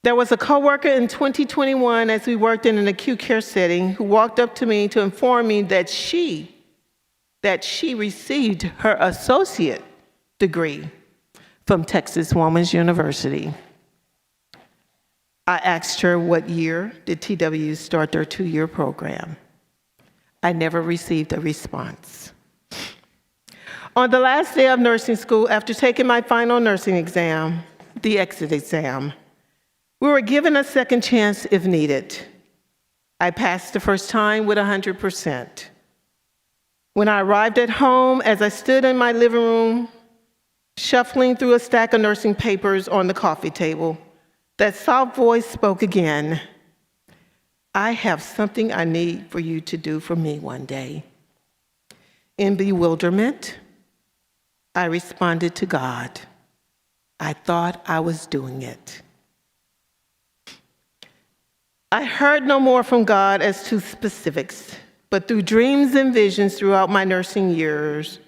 There was a coworker in 2021 as we worked in an acute care setting who walked up to me to inform me that she received her associate degree from Texas Woman's University. I asked her what year did TWU start their 2-year program. I never received a response. On the last day of nursing school, after taking my final nursing exam, the exit exam, we were given a second chance if needed. I passed the first time with 100%. When I arrived at home, as I stood in my living room, shuffling through a stack of nursing papers on the coffee table, that soft voice spoke again. I have something I need for you to do for me one day. In bewilderment, I responded to God. I thought I was doing it. I heard no more from God as to specifics, but through dreams and visions throughout my nursing years,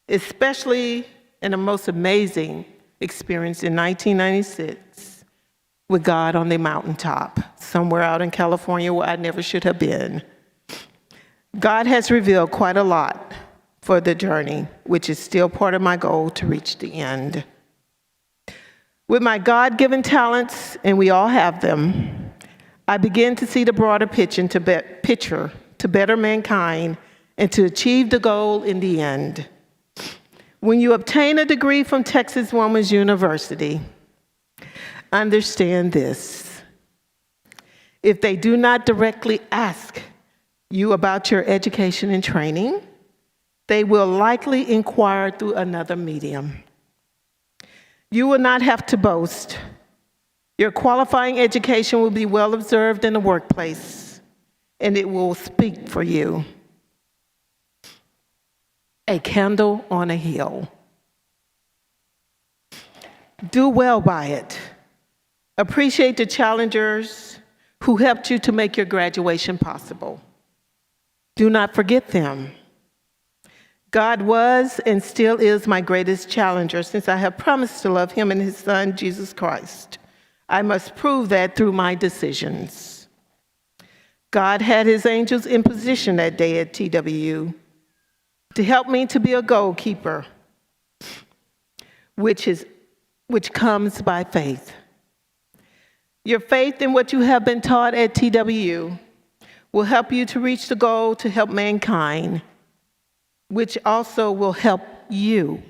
especially in a most amazing experience in 1996 with God on the mountaintop, somewhere out in California where I never should have been. God has revealed quite a lot for the journey, which is still part of my goal to reach the end. With my God-given talents, and we all have them, I begin to see the broader picture to better mankind and to achieve the goal in the end. When you obtain a degree from Texas Woman's University, understand this. If they do not directly ask you about your education and training, they will likely inquire through another medium. You will not have to boast. Your qualifying education will be well observed in the workplace, and it will speak for you. A candle on a hill. Do well by it. Appreciate the challengers who helped you to make your graduation possible. Do not forget them. God was and still is my greatest challenger since I have promised to love him and his son, Jesus Christ. I must prove that through my decisions. God had his angels in position that day at TWU to help me to be a goalkeeper, which comes by faith. Your faith in what you have been taught at TWU will help you to reach the goal to help mankind, which also will help you.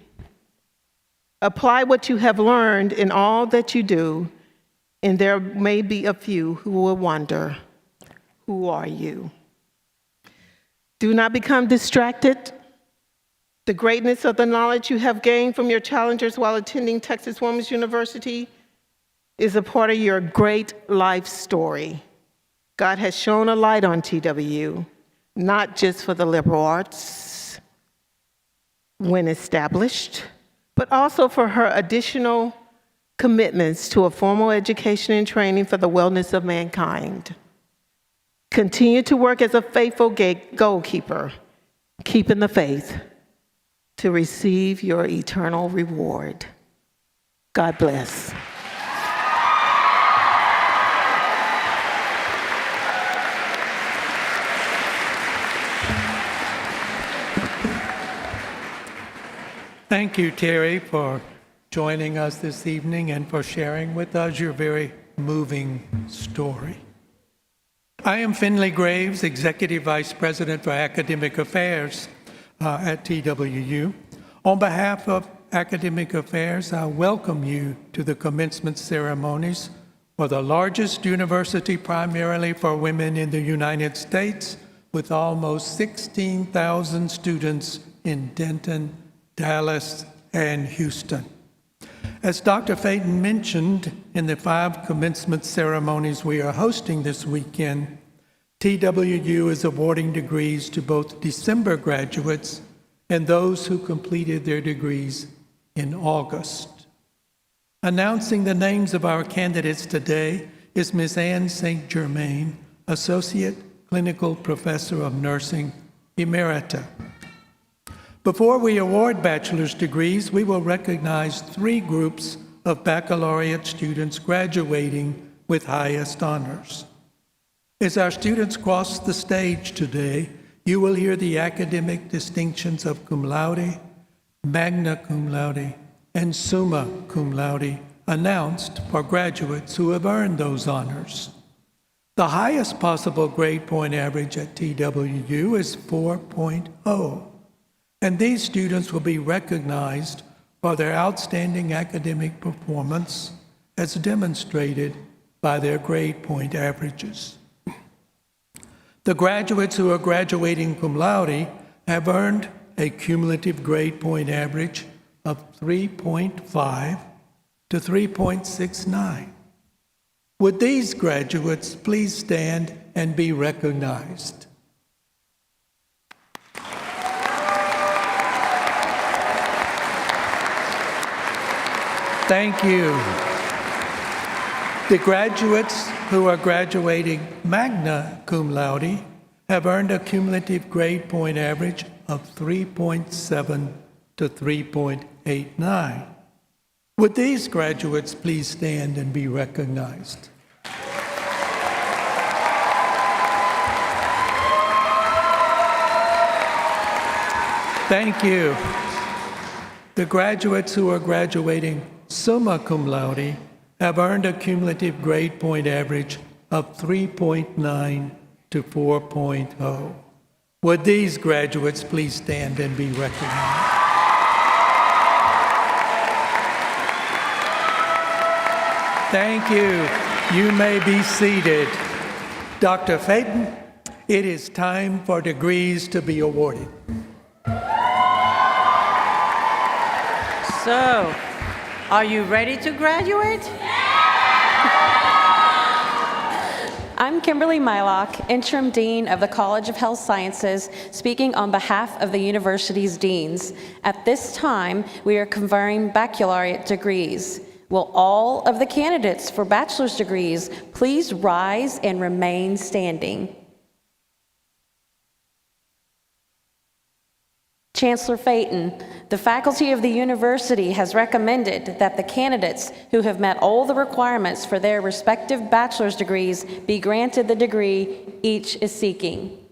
Apply what you have learned in all that you do, and there may be a few who will wonder, who are you? Do not become distracted. The greatness of the knowledge you have gained from your challengers while attending Texas Women's University is a part of your great life story. God has shone a light on TWU, not just for the liberal arts when established, but also for her additional commitments to a formal education and training for the wellness of mankind. Continue to work as a faithful goalkeeper, keeping the faith to receive your eternal reward. God bless. Thank you, Terry, for joining us this evening and for sharing with us your very moving story. I am Finley Graves, Executive Vice President for Academic Affairs at TWU. On behalf of Academic Affairs, I welcome you to the commencement ceremonies for the largest university primarily for women in the United States, with almost 16,000 students in Denton, Dallas, and Houston. As Dr. Phaeton mentioned, in the 5 commencement ceremonies we are hosting this weekend, TWU is awarding degrees to both December graduates and those who completed their degrees in August. Announcing the names of our candidates today is Ms. Anne St. Germain, Associate Clinical Professor of Nursing, Emerita. Before we award bachelor's degrees, we will recognize 3 groups of baccalaureate students graduating with highest honors. As our students cross the stage today, you will hear the academic distinctions of cum laude, magna cum laude, and summa cum laude announced for graduates who have earned those honors. The highest possible grade point average at TWU is 4.0. And these students will be recognized for their outstanding academic performance as demonstrated by their grade point averages. The graduates who are graduating cum laude have earned a cumulative grade point average of 3.5 to 3.69. Would these graduates please stand and be recognized? Thank you. The graduates who are graduating magna cum laude have earned a cumulative grade point average of 3.7 to 3.89. Would these graduates please stand and be recognized? Thank you. The graduates who are graduating summa cum laude have earned a cumulative grade point average of 3.9 to 4.0. Would these graduates please stand and be recognized? Thank you. You may be seated. Dr. Phaeton, it is time for degrees to be awarded. So, are you ready to graduate? I'm Kimberly Mylock, Interim Dean of the College of Health Sciences, speaking on behalf of the university's deans. At this time, we are conferring baccalaureate degrees. Will all of the candidates for bachelor's degrees please rise and remain standing? Chancellor Phaeton, the faculty of the university has recommended that the candidates who have met all the requirements for their respective bachelor's degrees be granted the degree each is seeking.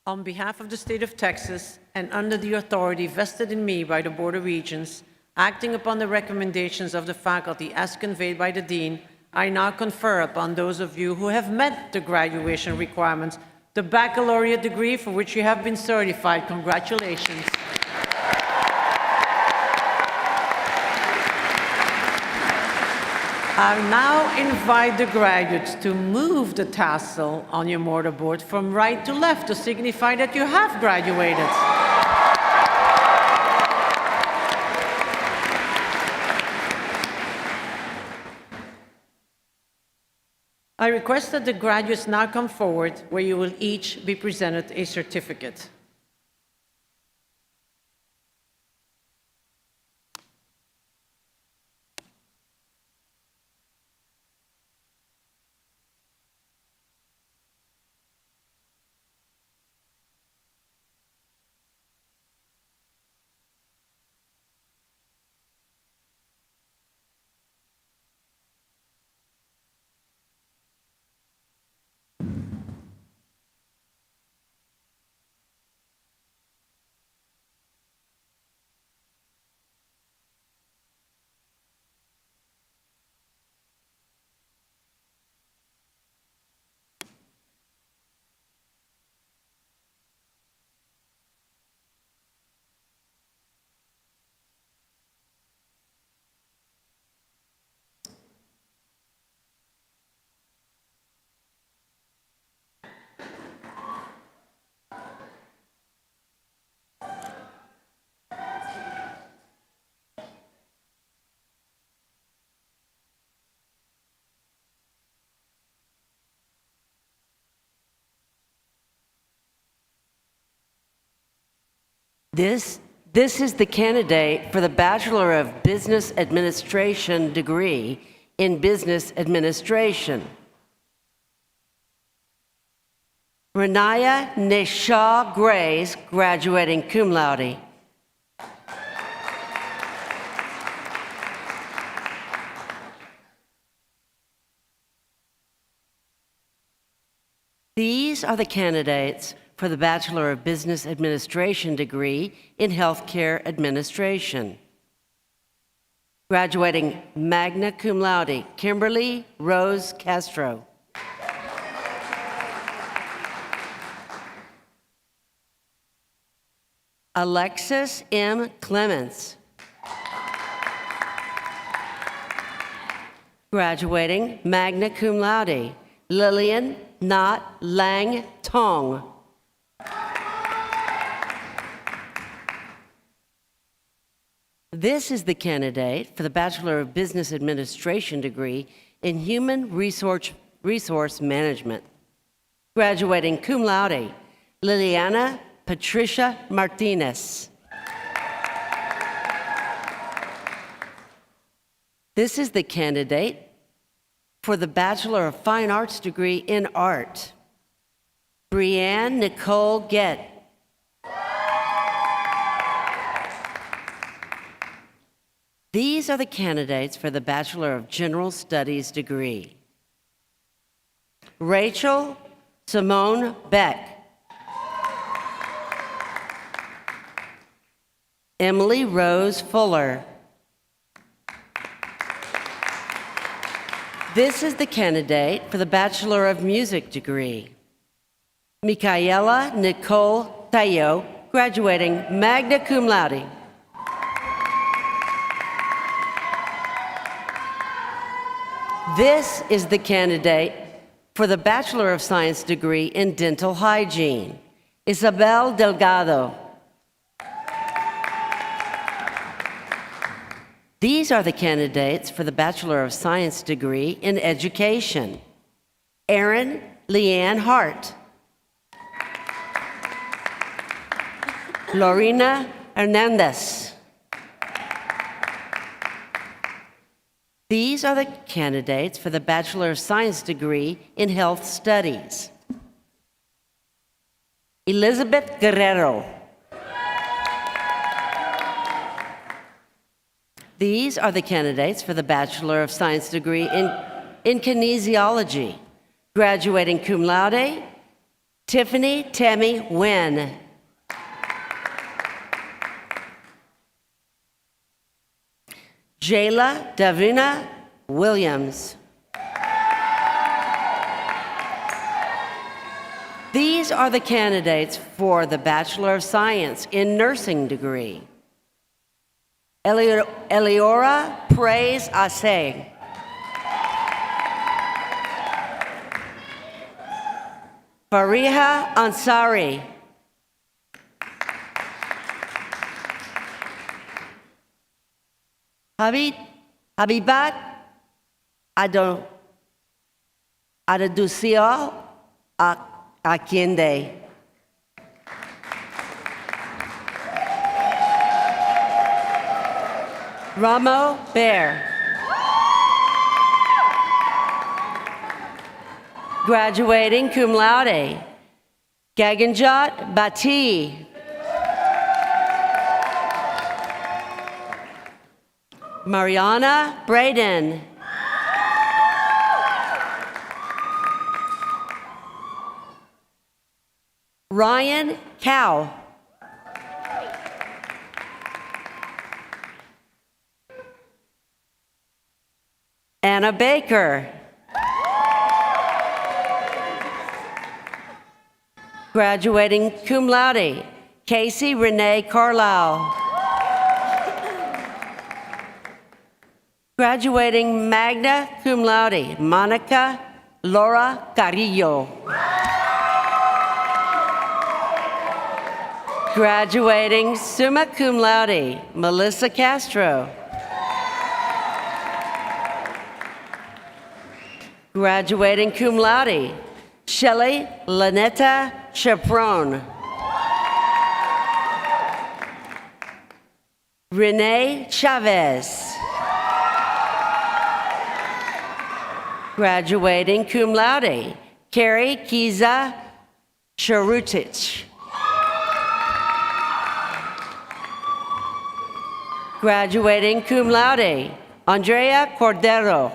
On behalf of the state of Texas and under the authority vested in me by the Board of Regents, acting upon the recommendations of the faculty as conveyed by the dean, I now confer upon those of you who have met the graduation requirements the baccalaureate degree for which you have been certified. Congratulations. I now invite the graduates to move the tassel on your mortarboard from right to left to signify that you have graduated. I request that the graduates now come forward, where you will each be presented a certificate. This is the candidate for the Bachelor of Business Administration degree in Business Administration. Renaya Neshaw Grace, graduating cum laude. These are the candidates for the Bachelor of Business Administration degree in Healthcare Administration. Graduating magna cum laude, Kimberly Rose Castro. Alexis M. Clements. Graduating magna cum laude, Lillian Nat Lang Tong. This is the candidate for the Bachelor of Business Administration degree in Human Resource Management. Graduating cum laude, Liliana Patricia Martinez. This is the candidate for the Bachelor of Fine Arts degree in Art, Brianne Nicole Gett. These are the candidates for the Bachelor of General Studies degree. Rachel Simone Beck. Emily Rose Fuller. This is the candidate for the Bachelor of Music degree. Micaela Nicole Tayo, graduating magna cum laude. This is the candidate for the Bachelor of Science degree in Dental Hygiene, Isabel Delgado. These are the candidates for the Bachelor of Science degree in Education, Erin Leanne Hart, Lorena Hernandez. These are the candidates for the Bachelor of Science degree in Health Studies. Elizabeth Guerrero. These are the candidates for the Bachelor of Science degree in Kinesiology. Graduating cum laude, Tiffany Tammy Nguyen. Jayla Davina Williams. These are the candidates for the Bachelor of Science in Nursing degree. Eliora Praise Asay. Fariha Ansari. Habibat Adeducio Akinde. Ramo Bear. Graduating cum laude, Gaganjot Bati. Mariana Braden. Ryan Cow. Anna Baker. Graduating cum laude, Casey Renee Carlisle. Graduating magna cum laude, Monica Laura Carrillo. Graduating summa cum laude, Melissa Castro. Graduating cum laude, Shelley Lanetta Chaperon. Renee Chavez. Graduating cum laude, Carrie Kiza Charutich. Graduating cum laude, Andrea Cordero.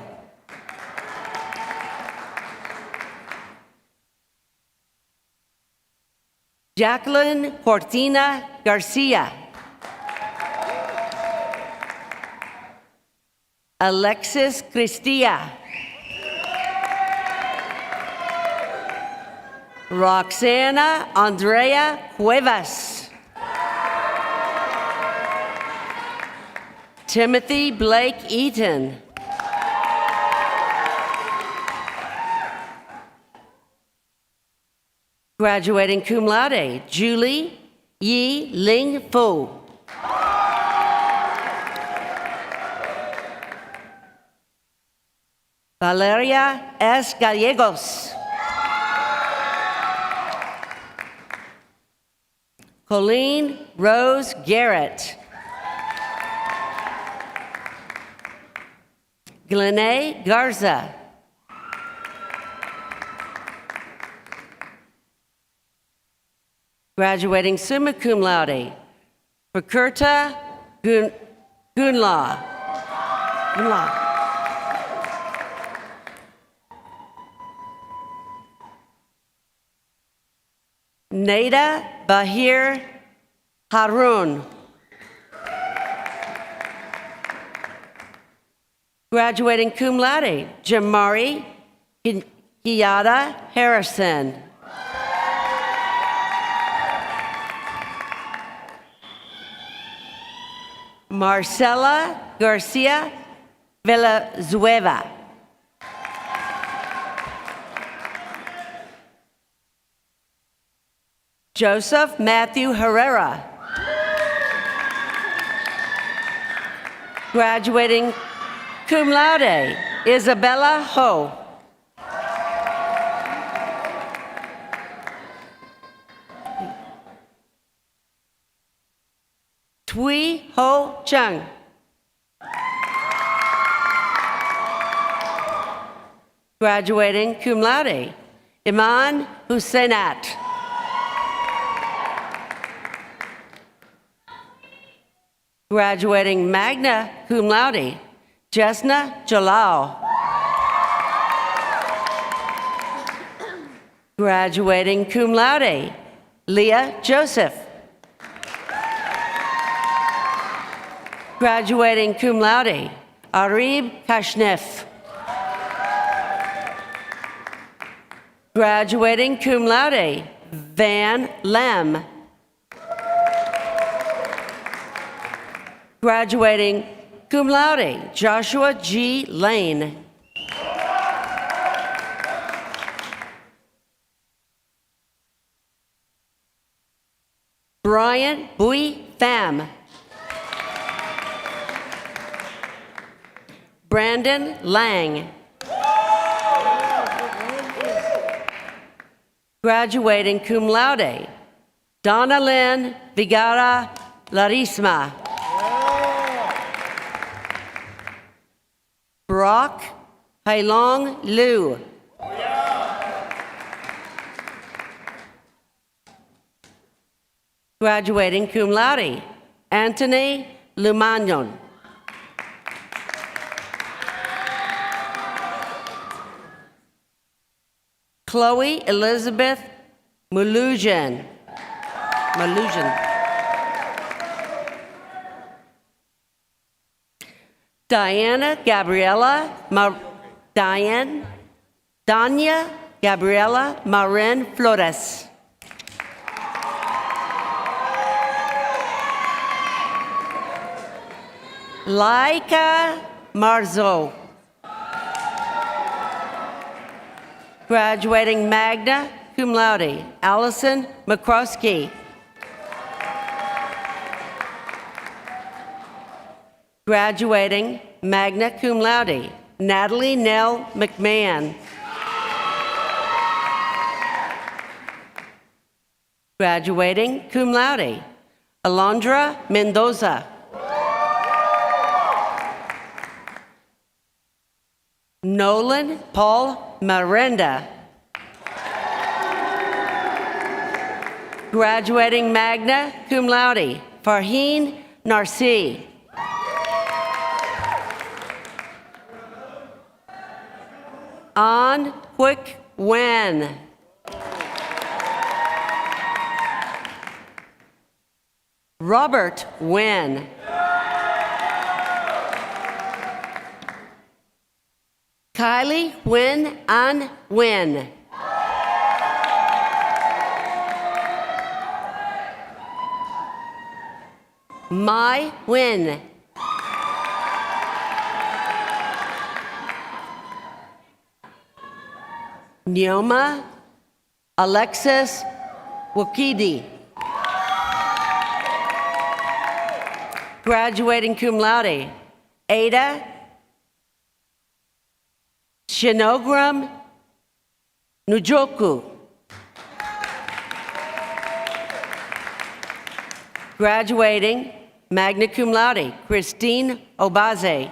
Jacqueline Cortina Garcia. Alexis Cristia. Roxana Andrea Cuevas. Timothy Blake Eaton. Graduating cum laude, Julie Yi Ling Fu. Valeria S. Gallegos. Colleen Rose Garrett. Glenee Garza. Graduating summa cum laude, Fakurta Gunlaw. Nada Bahir Harun. Graduating cum laude, Jamari Kiyada Harrison. Marcela Garcia Villazueva. Joseph Matthew Herrera. Graduating cum laude, Isabella Ho. Tui Ho Chung. Graduating cum laude, Iman Husseinat. Graduating magna cum laude, Jesna Jalal. Graduating cum laude, Leah Joseph. Graduating cum laude, Arib Kashnef. Graduating cum laude, Van Lem. Graduating cum laude, Joshua G. Lane. Brian Bui Pham. Brandon Lang. Graduating cum laude, Donna Lynn Vigara Larisma. Brock Hailong Liu. Graduating cum laude, Anthony Lumagnon. Chloe Elizabeth Mulujan. Danya Gabriela Marin Flores. Laika Marzo. Graduating magna cum laude, Allison McCroskey. Graduating magna cum laude, Natalie Nell McMahon. Graduating cum laude, Alondra Mendoza. Nolan Paul Miranda. Graduating magna cum laude, Farheen Narsi. An Quick Wen. Robert Wen. Kylie Win An Win. My Win. Neoma Alexis Wakidi. Graduating cum laude, Ada Shinogram Nujoku. Graduating magna cum laude, Christine Obaze.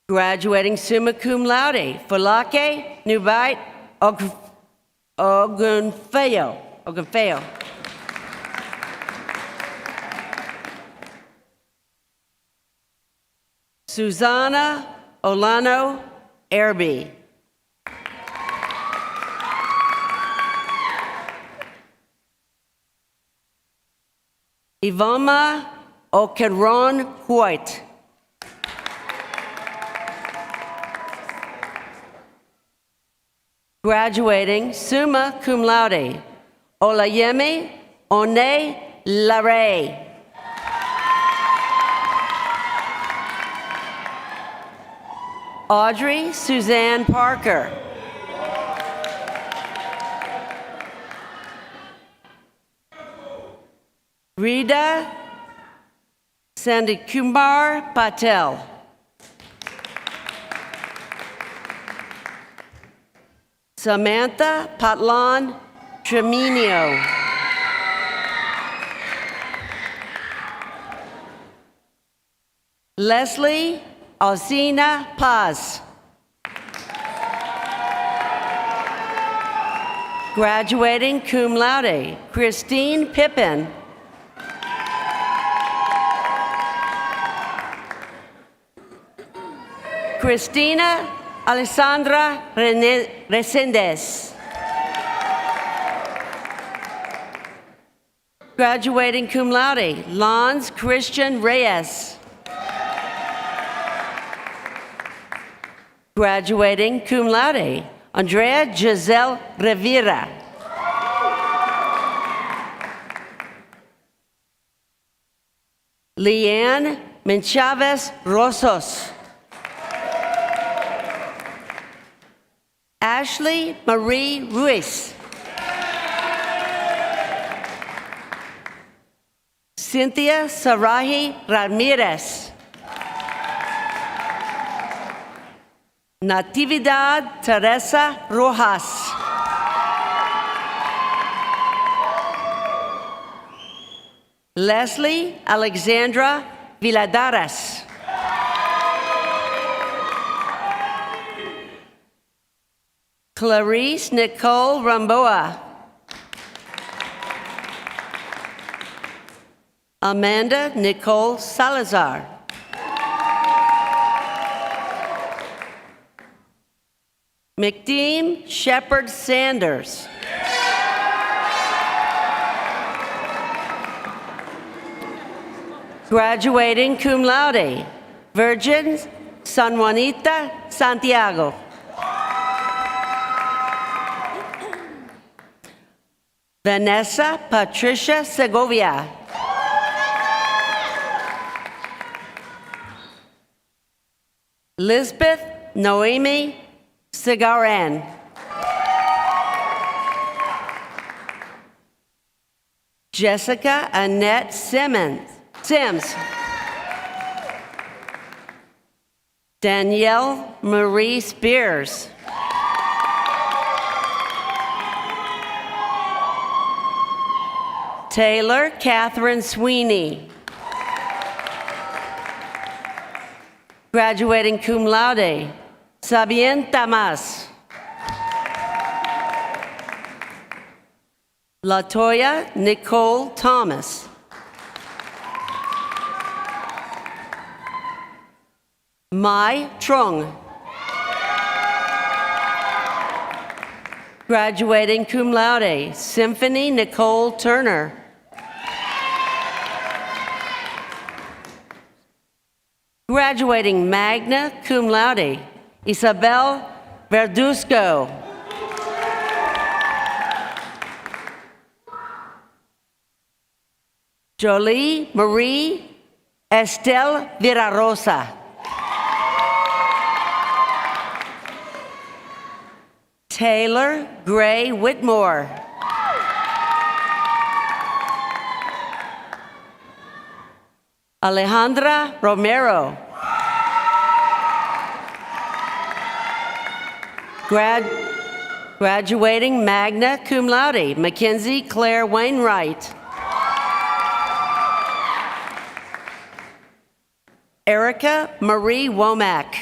Graduating summa cum laude, Falake Nubite Ogunfeo. Susanna Olano Erby. Ivoma Okeron White. Graduating summa cum laude, Olayemi One Lare. Audrey Suzanne Parker. Rita Sandikumar Patel. Samantha Patlan Tremino. Leslie Alcina Paz. Graduating cum laude, Christine Pippin. Christina Alessandra Resendez. Graduating cum laude, Lons Christian Reyes. Graduating cum laude, Andrea Giselle Rivera. Leanne Menchavez Rosos. Ashley Marie Ruiz. Cynthia Sarahi Ramirez. Natividad Teresa Rojas. Leslie Alexandra Villadares. Clarice Nicole Ramboa. Amanda Nicole Salazar. McDean Shepherd Sanders. Graduating cum laude, Virgin San Juanita Santiago. Vanessa Patricia Segovia. Lisbeth Noemi Segaran. Jessica Annette Sims. Danielle Marie Spears. Taylor Catherine Sweeney. Graduating cum laude, Sabien Tamas. Latoya Nicole Thomas. Mai Trung. Graduating cum laude, Symphony Nicole Turner. Graduating magna cum laude, Isabel Verduzco. Jolie Marie Estelle Virarosa. Taylor Gray Whitmore. Alejandra Romero. Graduating magna cum laude, Mackenzie Claire Wainwright. Erica Marie Womack.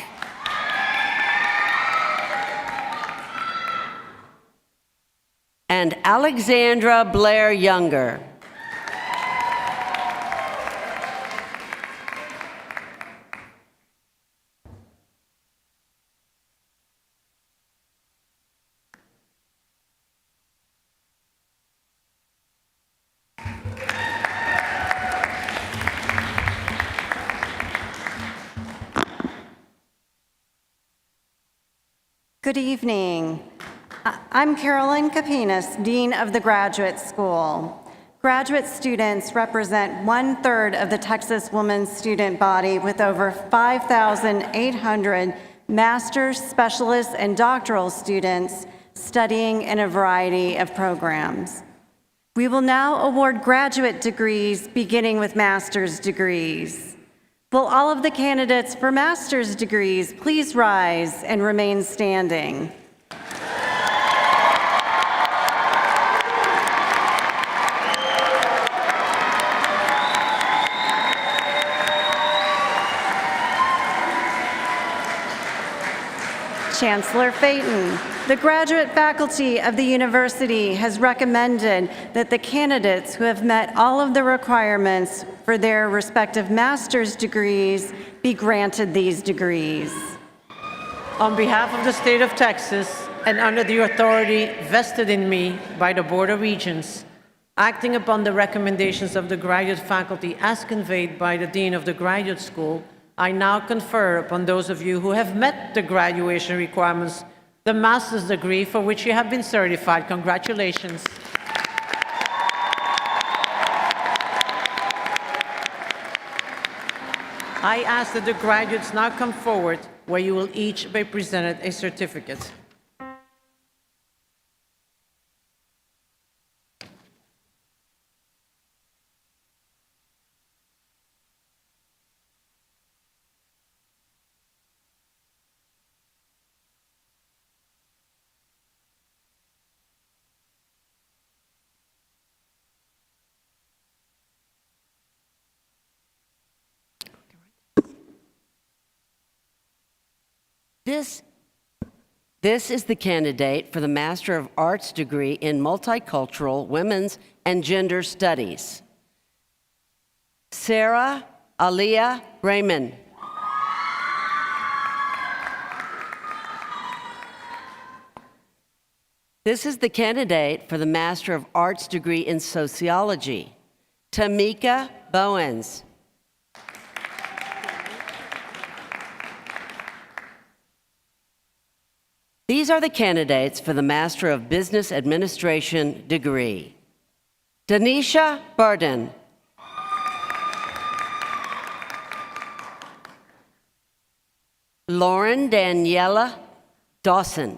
And Alexandra Blair Younger. Good evening. I'm Carolyn Capinas, Dean of the Graduate School. Graduate students represent 1/3 of the Texas Women's student body with over 5,800 master's, specialist, and doctoral students studying in a variety of programs. We will now award graduate degrees, beginning with master's degrees. Will all of the candidates for master's degrees please rise and remain standing? Chancellor Phaeton, the graduate faculty of the university has recommended that the candidates who have met all of the requirements for their respective master's degrees be granted these degrees. On behalf of the state of Texas and under the authority vested in me by the Board of Regents, acting upon the recommendations of the graduate faculty as conveyed by the Dean of the Graduate School, I now confer upon those of you who have met the graduation requirements the master's degree for which you have been certified. Congratulations. I ask that the graduates now come forward where you will each be presented a certificate. This is the candidate for the Master of Arts degree in Multicultural, Women's, and Gender Studies. Sarah Aliyah Raymond. This is the candidate for the Master of Arts degree in Sociology. Tamika Bowens. These are the candidates for the Master of Business Administration degree. Denisha Burden. Lauren Daniela Dawson.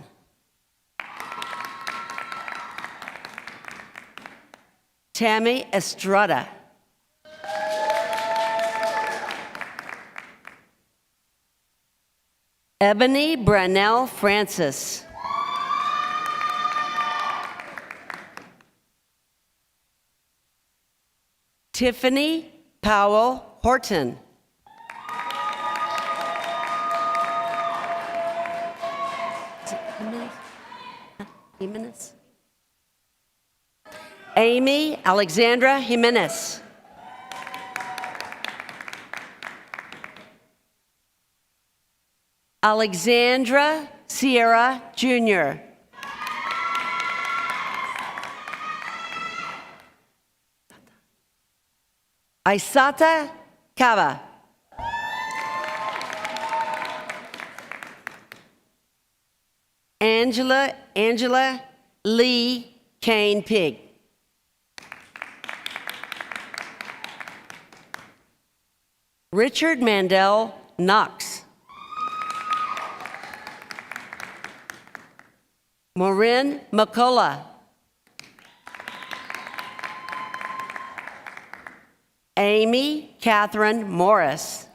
Tammy Estrada. Ebony Brannell Francis. Tiffany Powell Horton. Jimenez? Amy Alexandra Jimenez. Alexandra Sierra Jr. Isata Kava. Angela Lee Kane Pig. Richard Mandel Knox. Maureen McCullough. Amy Catherine Morris.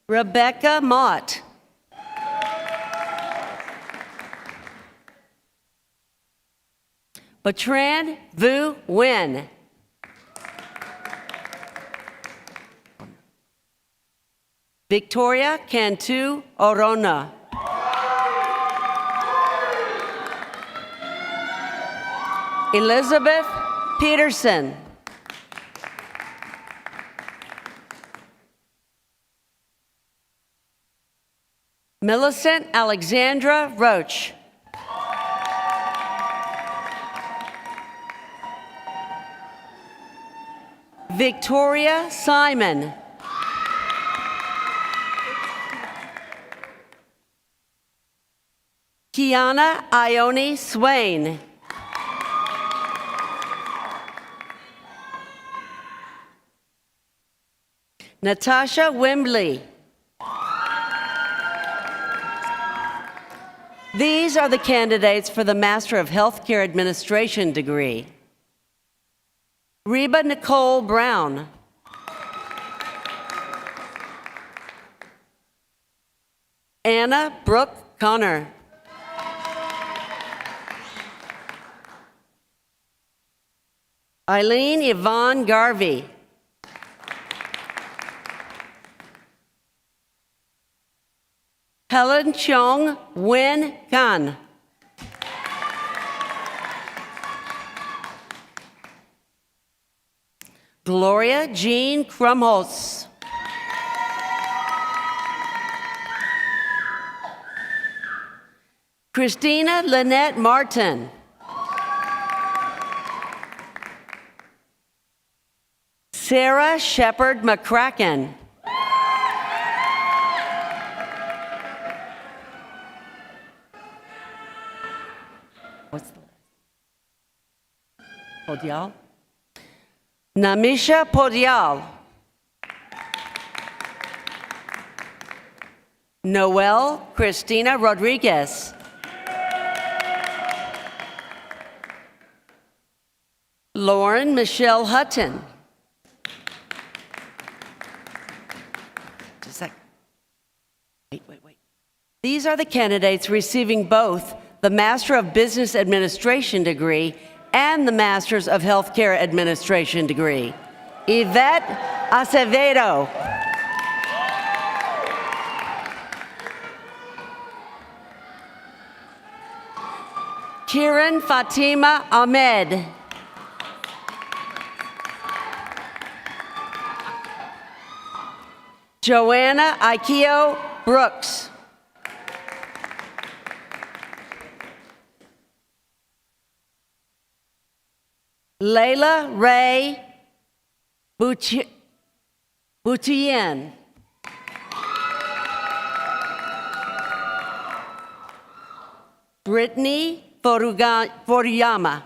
Rebecca Mott. Bertrand Vu Nguyen. Victoria Cantu Orona. Elizabeth Peterson. Millicent Alexandra Roach. Victoria Simon. Kiana Ione Swain. Natasha Wembley. These are the candidates for the Master of Healthcare Administration degree. Reba Nicole Brown. Anna Brooke Connor. Eileen Yvonne Garvey. Helen Chong Wen Kan. Gloria Jean Krumholz. Christina Lynette Martin. Sarah Shepard McCracken. What's the last? Podial? Namisha Podial. Noel Christina Rodriguez. Lauren Michelle Hutton. Just a sec. Wait. These are the candidates receiving both the Master of Business Administration degree and the Masters of Healthcare Administration degree. Yvette Acevedo. Kiran Fatima Ahmed. Joanna Ikeo Brooks. Layla Ray Boutian. Brittany Foruyama.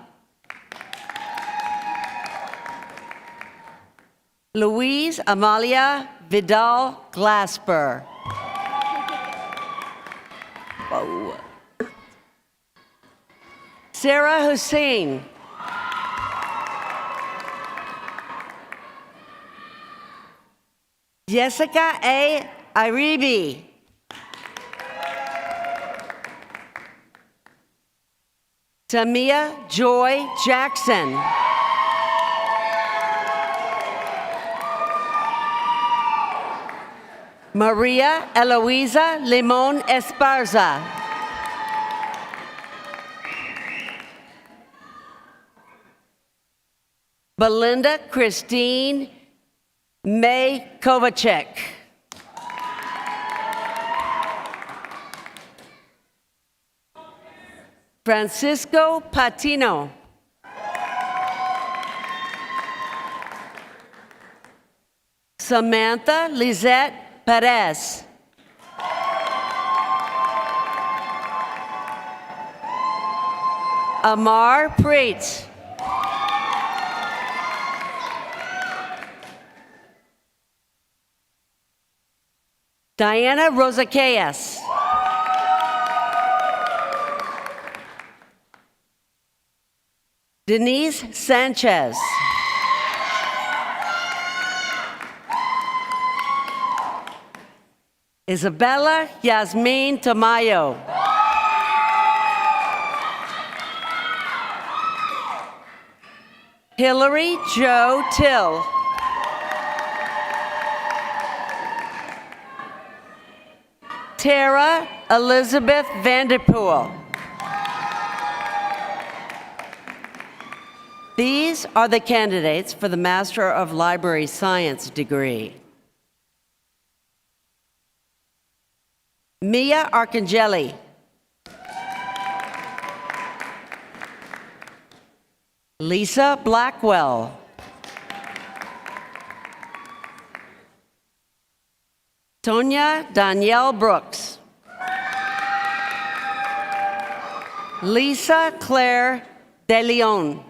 Louise Amalia Vidal Glasper. Whoa. Sarah Hussein. Jessica A. Iribi. Tamia Joy Jackson. Maria Eloisa Limon Esparza. Belinda Christine May Kovacek. Francisco Patino. Samantha Lizette Perez. Amar Preet. Diana Rosacayas. Denise Sanchez. Isabella Yasmin Tamayo. Hillary Jo Till. Tara Elizabeth Vanderpool. These are the candidates for the Master of Library Science degree. Mia Arcangeli. Lisa Blackwell. Tonya Danielle Brooks. Lisa Claire De Leon.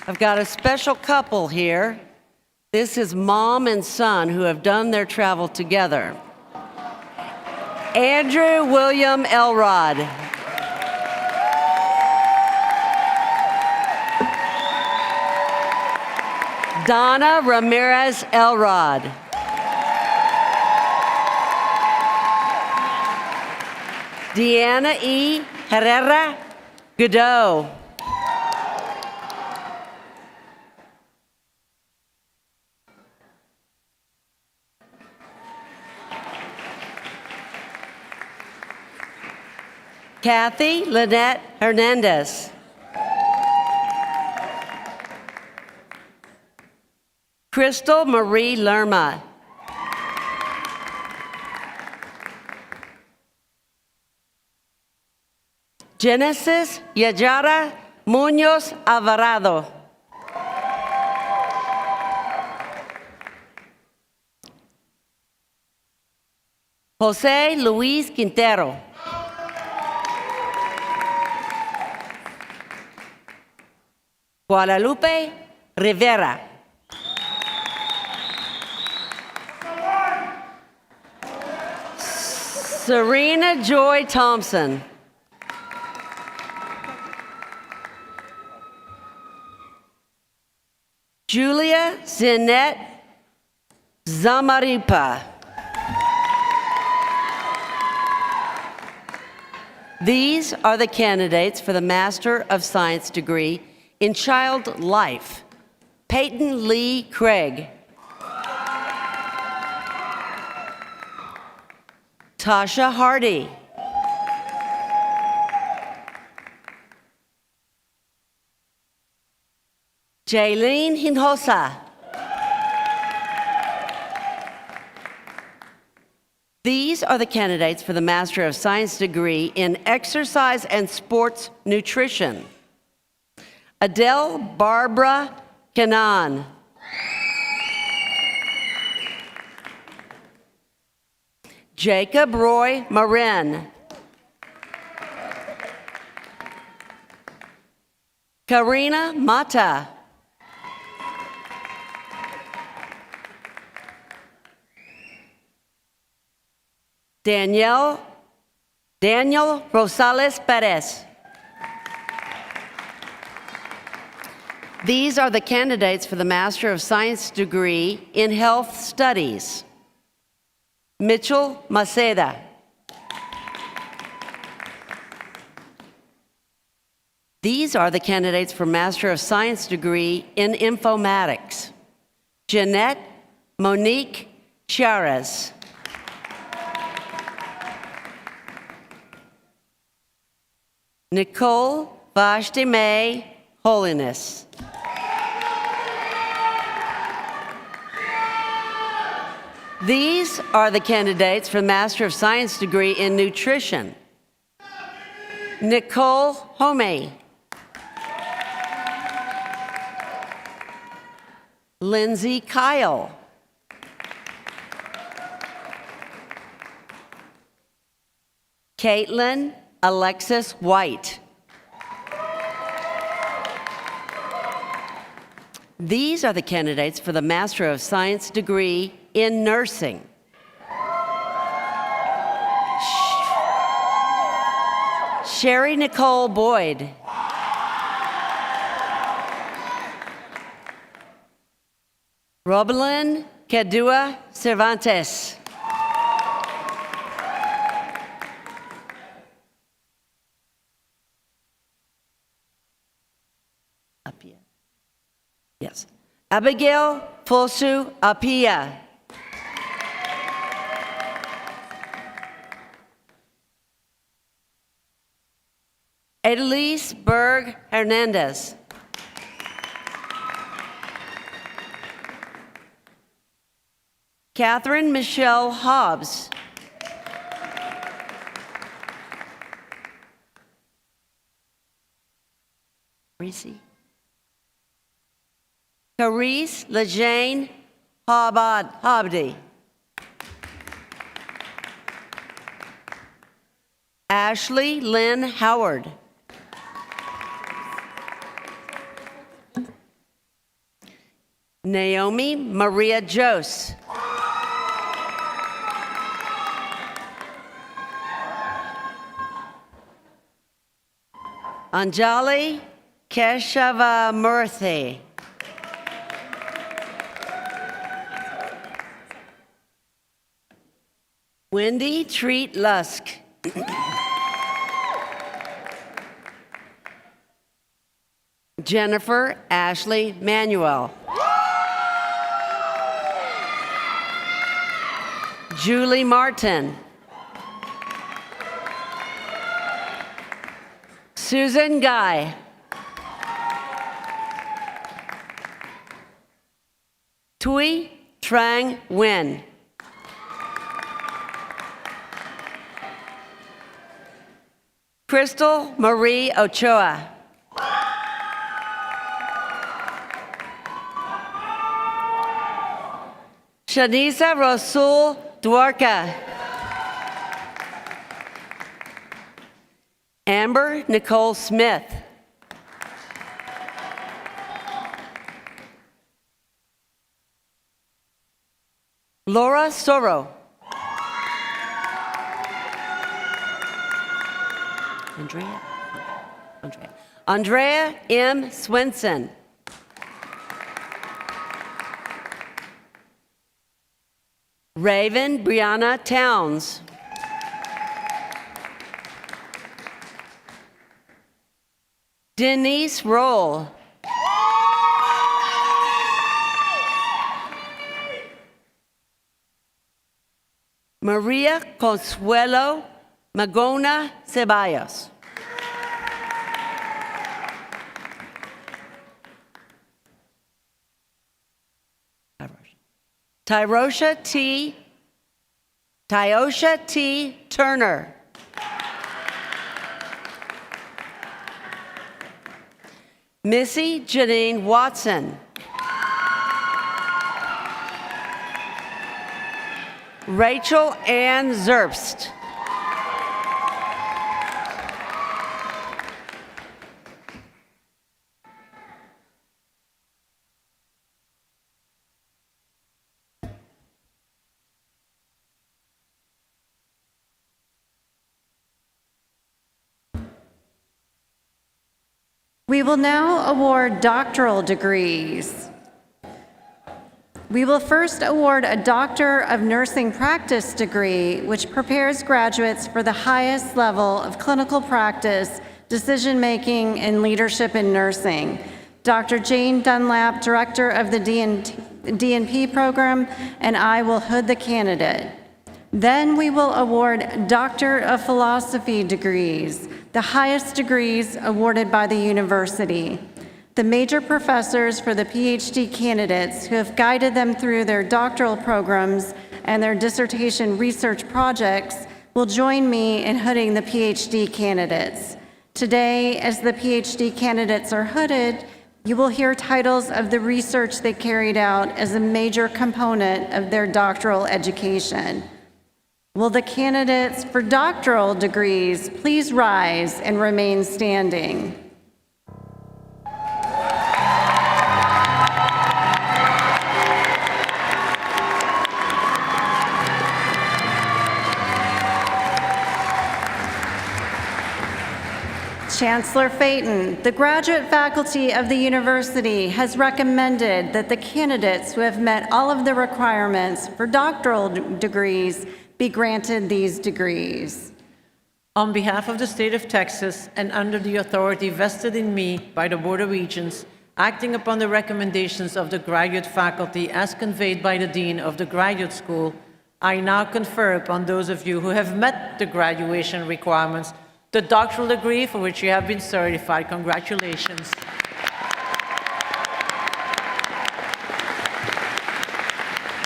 I've got a special couple here. This is mom and son who have done their travel together. Andrew William Elrod. Donna Ramirez Elrod. Deanna E. Herrera Godot. Kathy Lynette Hernandez. Crystal Marie Lerma. Genesis Yajara Munoz Alvarado. Jose Luis Quintero. Guadalupe Rivera. Serena Joy Thompson. Julia Zinette Zamaripa. These are the candidates for the Master of Science degree in Child Life Peyton Lee Craig. Tasha Hardy. Jaylene Hinojosa. These are the candidates for the Master of Science degree in Exercise and Sports Nutrition. Adele Barbara Kanan. Jacob Roy Marin. Karina Mata. Daniel Rosales Perez. These are the candidates for the Master of Science degree in Health Studies. Mitchell Maceda. These are the candidates for Master of Science degree in Informatics. Jeanette Monique Chiares. Nicole Vashti May Holiness. These are the candidates for Master of Science degree in Nutrition. Nicole Homey. Lindsay Kyle. Caitlin Alexis White. These are the candidates for the Master of Science degree in Nursing. Sherry Nicole Boyd. Robelyn Kedua Cervantes. Apia. Yes. Abigail Fosu Apia. Edelise Berg Hernandez. Catherine Michelle Hobbs. Reese. Carice Lejane Habdi. Ashley Lynn Howard. Naomi Maria Jose. Anjali Keshavamurthy. Wendy Treat Lusk. Jennifer Ashley Manuel. Julie Martin. Susan Guy. Tui Trang Nguyen. Crystal Marie Ochoa. Shanisa Rasul Dwarka. Amber Nicole Smith. Laura Soro. Andrea M. Swenson. Raven Brianna Towns. Denise Roll. Maria Consuelo Magona Ceballos. Tyosha T. Turner. Missy Janine Watson. Rachel Ann Zerbst. We will now award doctoral degrees. We will first award a Doctor of Nursing Practice degree, which prepares graduates for the highest level of clinical practice, decision-making, and leadership in nursing. Dr. Jane Dunlap, Director of the DNP program, and I will hood the candidate. Then we will award Doctor of Philosophy degrees, the highest degrees awarded by the university. The major professors for the PhD candidates who have guided them through their doctoral programs and their dissertation research projects will join me in hooding the PhD candidates. Today, as the PhD candidates are hooded, you will hear titles of the research they carried out as a major component of their doctoral education. Will the candidates for doctoral degrees please rise and remain standing? Chancellor Phaeton, the graduate faculty of the university has recommended that the candidates who have met all of the requirements for doctoral degrees be granted these degrees. On behalf of the state of Texas and under the authority vested in me by the Board of Regents, acting upon the recommendations of the graduate faculty as conveyed by the Dean of the Graduate School, I now confer upon those of you who have met the graduation requirements the doctoral degree for which you have been certified. Congratulations.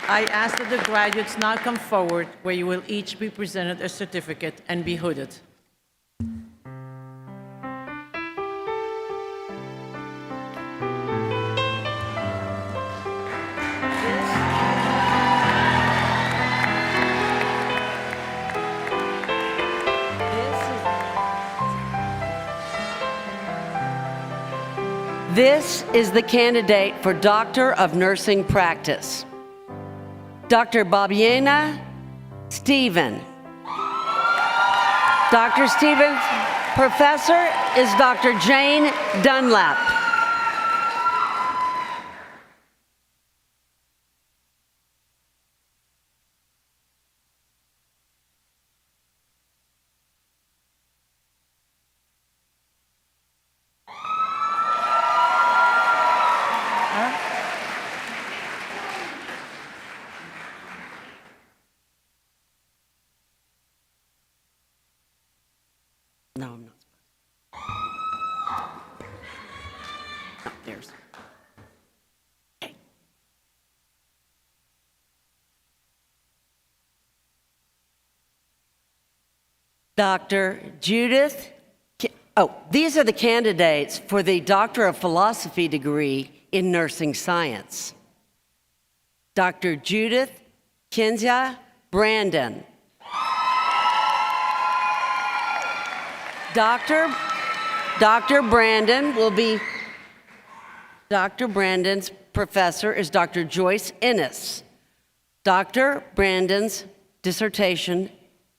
I ask that the graduates now come forward, where you will each be presented a certificate and be hooded. This is the candidate for Doctor of Nursing Practice. Dr. Babiena Stephen. Dr. Stephen's professor is Dr. Jane Dunlap. No, I'm not supposed to. No, there's. Okay. Dr. Judith. These are the candidates for the Doctor of Philosophy degree in nursing science. Dr. Judith Kinzia Brandon. Dr. Brandon will be, Dr. Brandon's professor is Dr. Joyce Ennis. Dr. Brandon's dissertation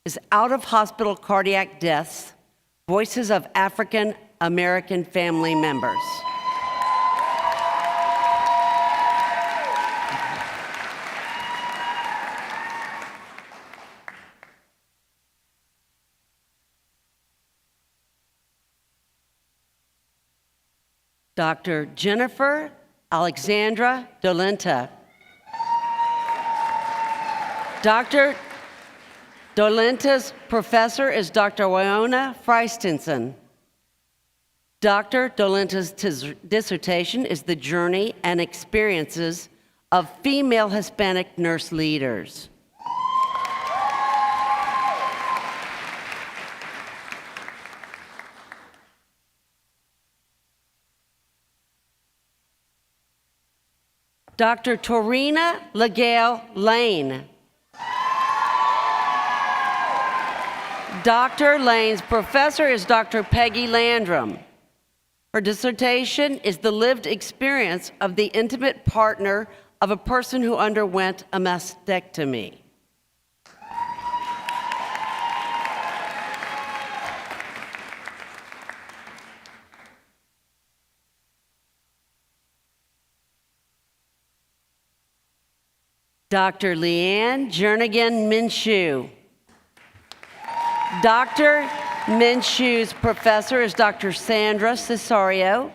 is Out of Hospital Cardiac Deaths, Voices of African American Family Members. Dr. Jennifer Alexandra Dolenta. Dr. Dolenta's professor is Dr. Wyona Freistenson. Dr. Dolenta's dissertation is The Journey and Experiences of Female Hispanic Nurse Leaders. Dr. Torina Legale Lane. Dr. Lane's professor is Dr. Peggy Landrum. Her dissertation is the lived experience of the intimate partner of a person who underwent a mastectomy. Dr. Leanne Jernigan Minshew. Dr. Minshew's professor is Dr. Sandra Cesario.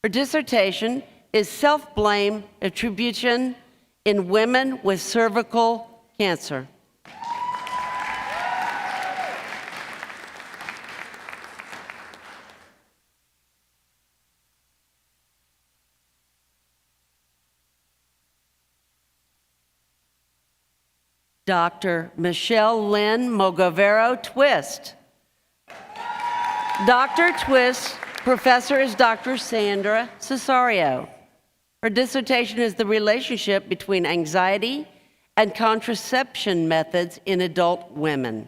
Her dissertation is Self-Blame Attribution in Women with Cervical Cancer. Dr. Michelle Lynn Mogavero Twist. Dr. Twist's professor is Dr. Sandra Cesario. Her dissertation is the relationship between anxiety and contraception methods in adult women.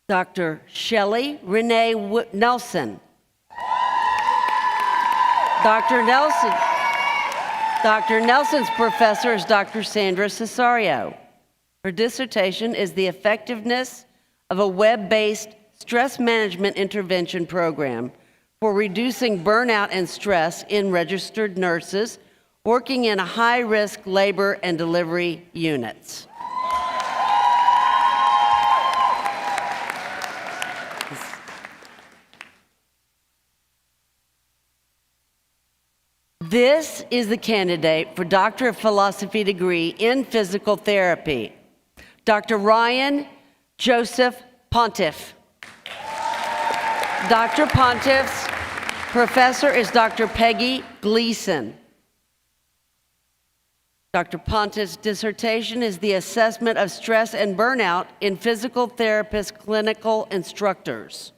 Dr. Shelley Renee Nelson. Dr. Nelson's professor is Dr. Sandra Cesario. Her dissertation is the effectiveness of a web-based stress management intervention program for reducing burnout and stress in registered nurses working in high-risk labor and delivery units. This is the candidate for Doctor of Philosophy degree in physical therapy, Dr. Ryan Joseph Pontiff. Dr. Pontiff's professor is Dr. Peggy Gleason. Dr. Pontiff's dissertation is the assessment of stress and burnout in physical therapist clinical instructors.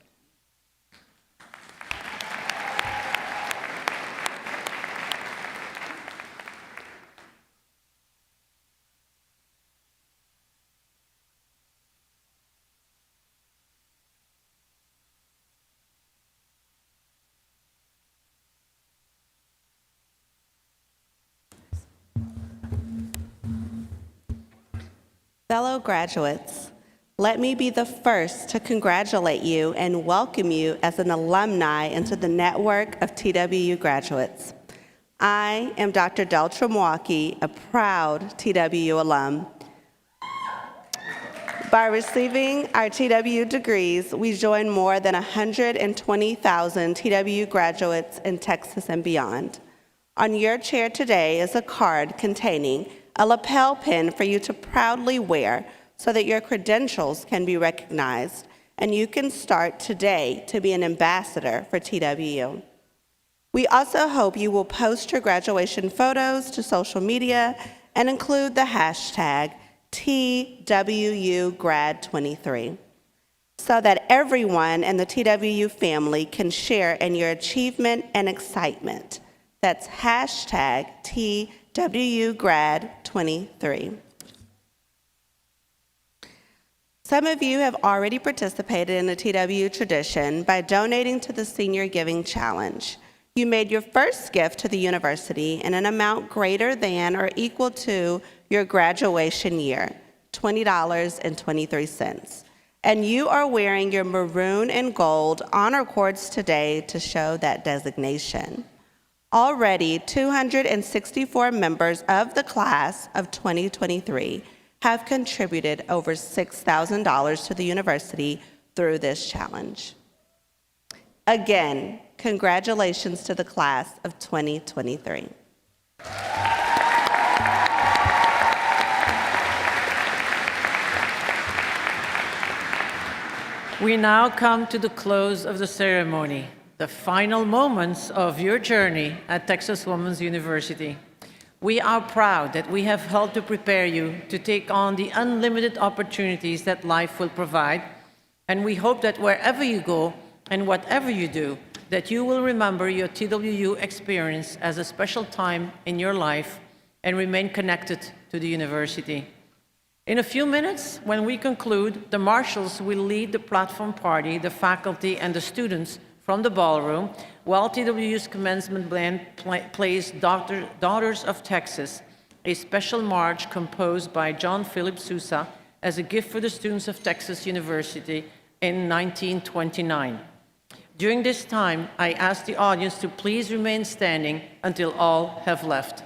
Fellow graduates, let me be the first to congratulate you and welcome you as an alumni into the network of TWU graduates. I am Dr. Deltra Milwaukee, a proud TWU alum. By receiving our TWU degrees, we join more than 120,000 TWU graduates in Texas and beyond. On your chair today is a card containing a lapel pin for you to proudly wear so that your credentials can be recognized, and you can start today to be an ambassador for TWU. We also hope you will post your graduation photos to social media and include the hashtag TWUGrad23 so that everyone in the TWU family can share in your achievement and excitement. That's hashtag TWUGrad23. Some of you have already participated in the TWU tradition by donating to the Senior Giving Challenge. You made your first gift to the university in an amount greater than or equal to your graduation year, $20.23. And you are wearing your maroon and gold honor cords today to show that designation. Already, 264 members of the class of 2023 have contributed over $6,000 to the university through this challenge. Again, congratulations to the class of 2023. We now come to the close of the ceremony, the final moments of your journey at Texas Women's University. We are proud that we have helped to prepare you to take on the unlimited opportunities that life will provide, and we hope that wherever you go and whatever you do, that you will remember your TWU experience as a special time in your life and remain connected to the university. In a few minutes, when we conclude, the marshals will lead the platform party, the faculty, and the students from the ballroom, while TWU's commencement band plays Daughters of Texas, a special march composed by John Philip Sousa as a gift for the students of Texas University in 1929. During this time, I ask the audience to please remain standing until all have left.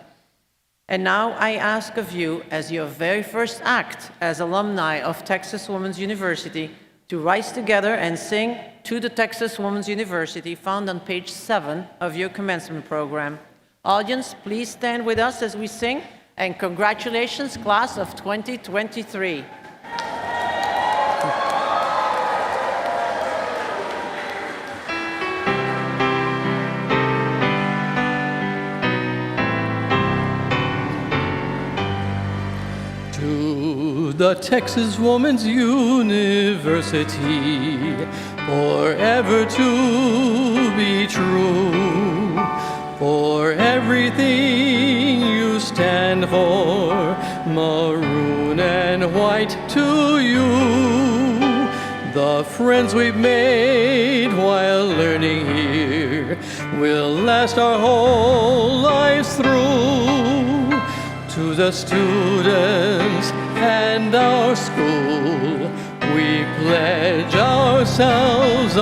And now I ask of you, as your very first act as alumni of Texas Women's University, to rise together and sing To the Texas Women's University, found on page 7 of your commencement program. Audience, please stand with us as we sing, and congratulations, class of 2023. The Texas Women's University, forever to be true. For everything you stand for, maroon and white to you. The friends we've made while learning here will last our whole lives through. To the students and our school, we pledge ourselves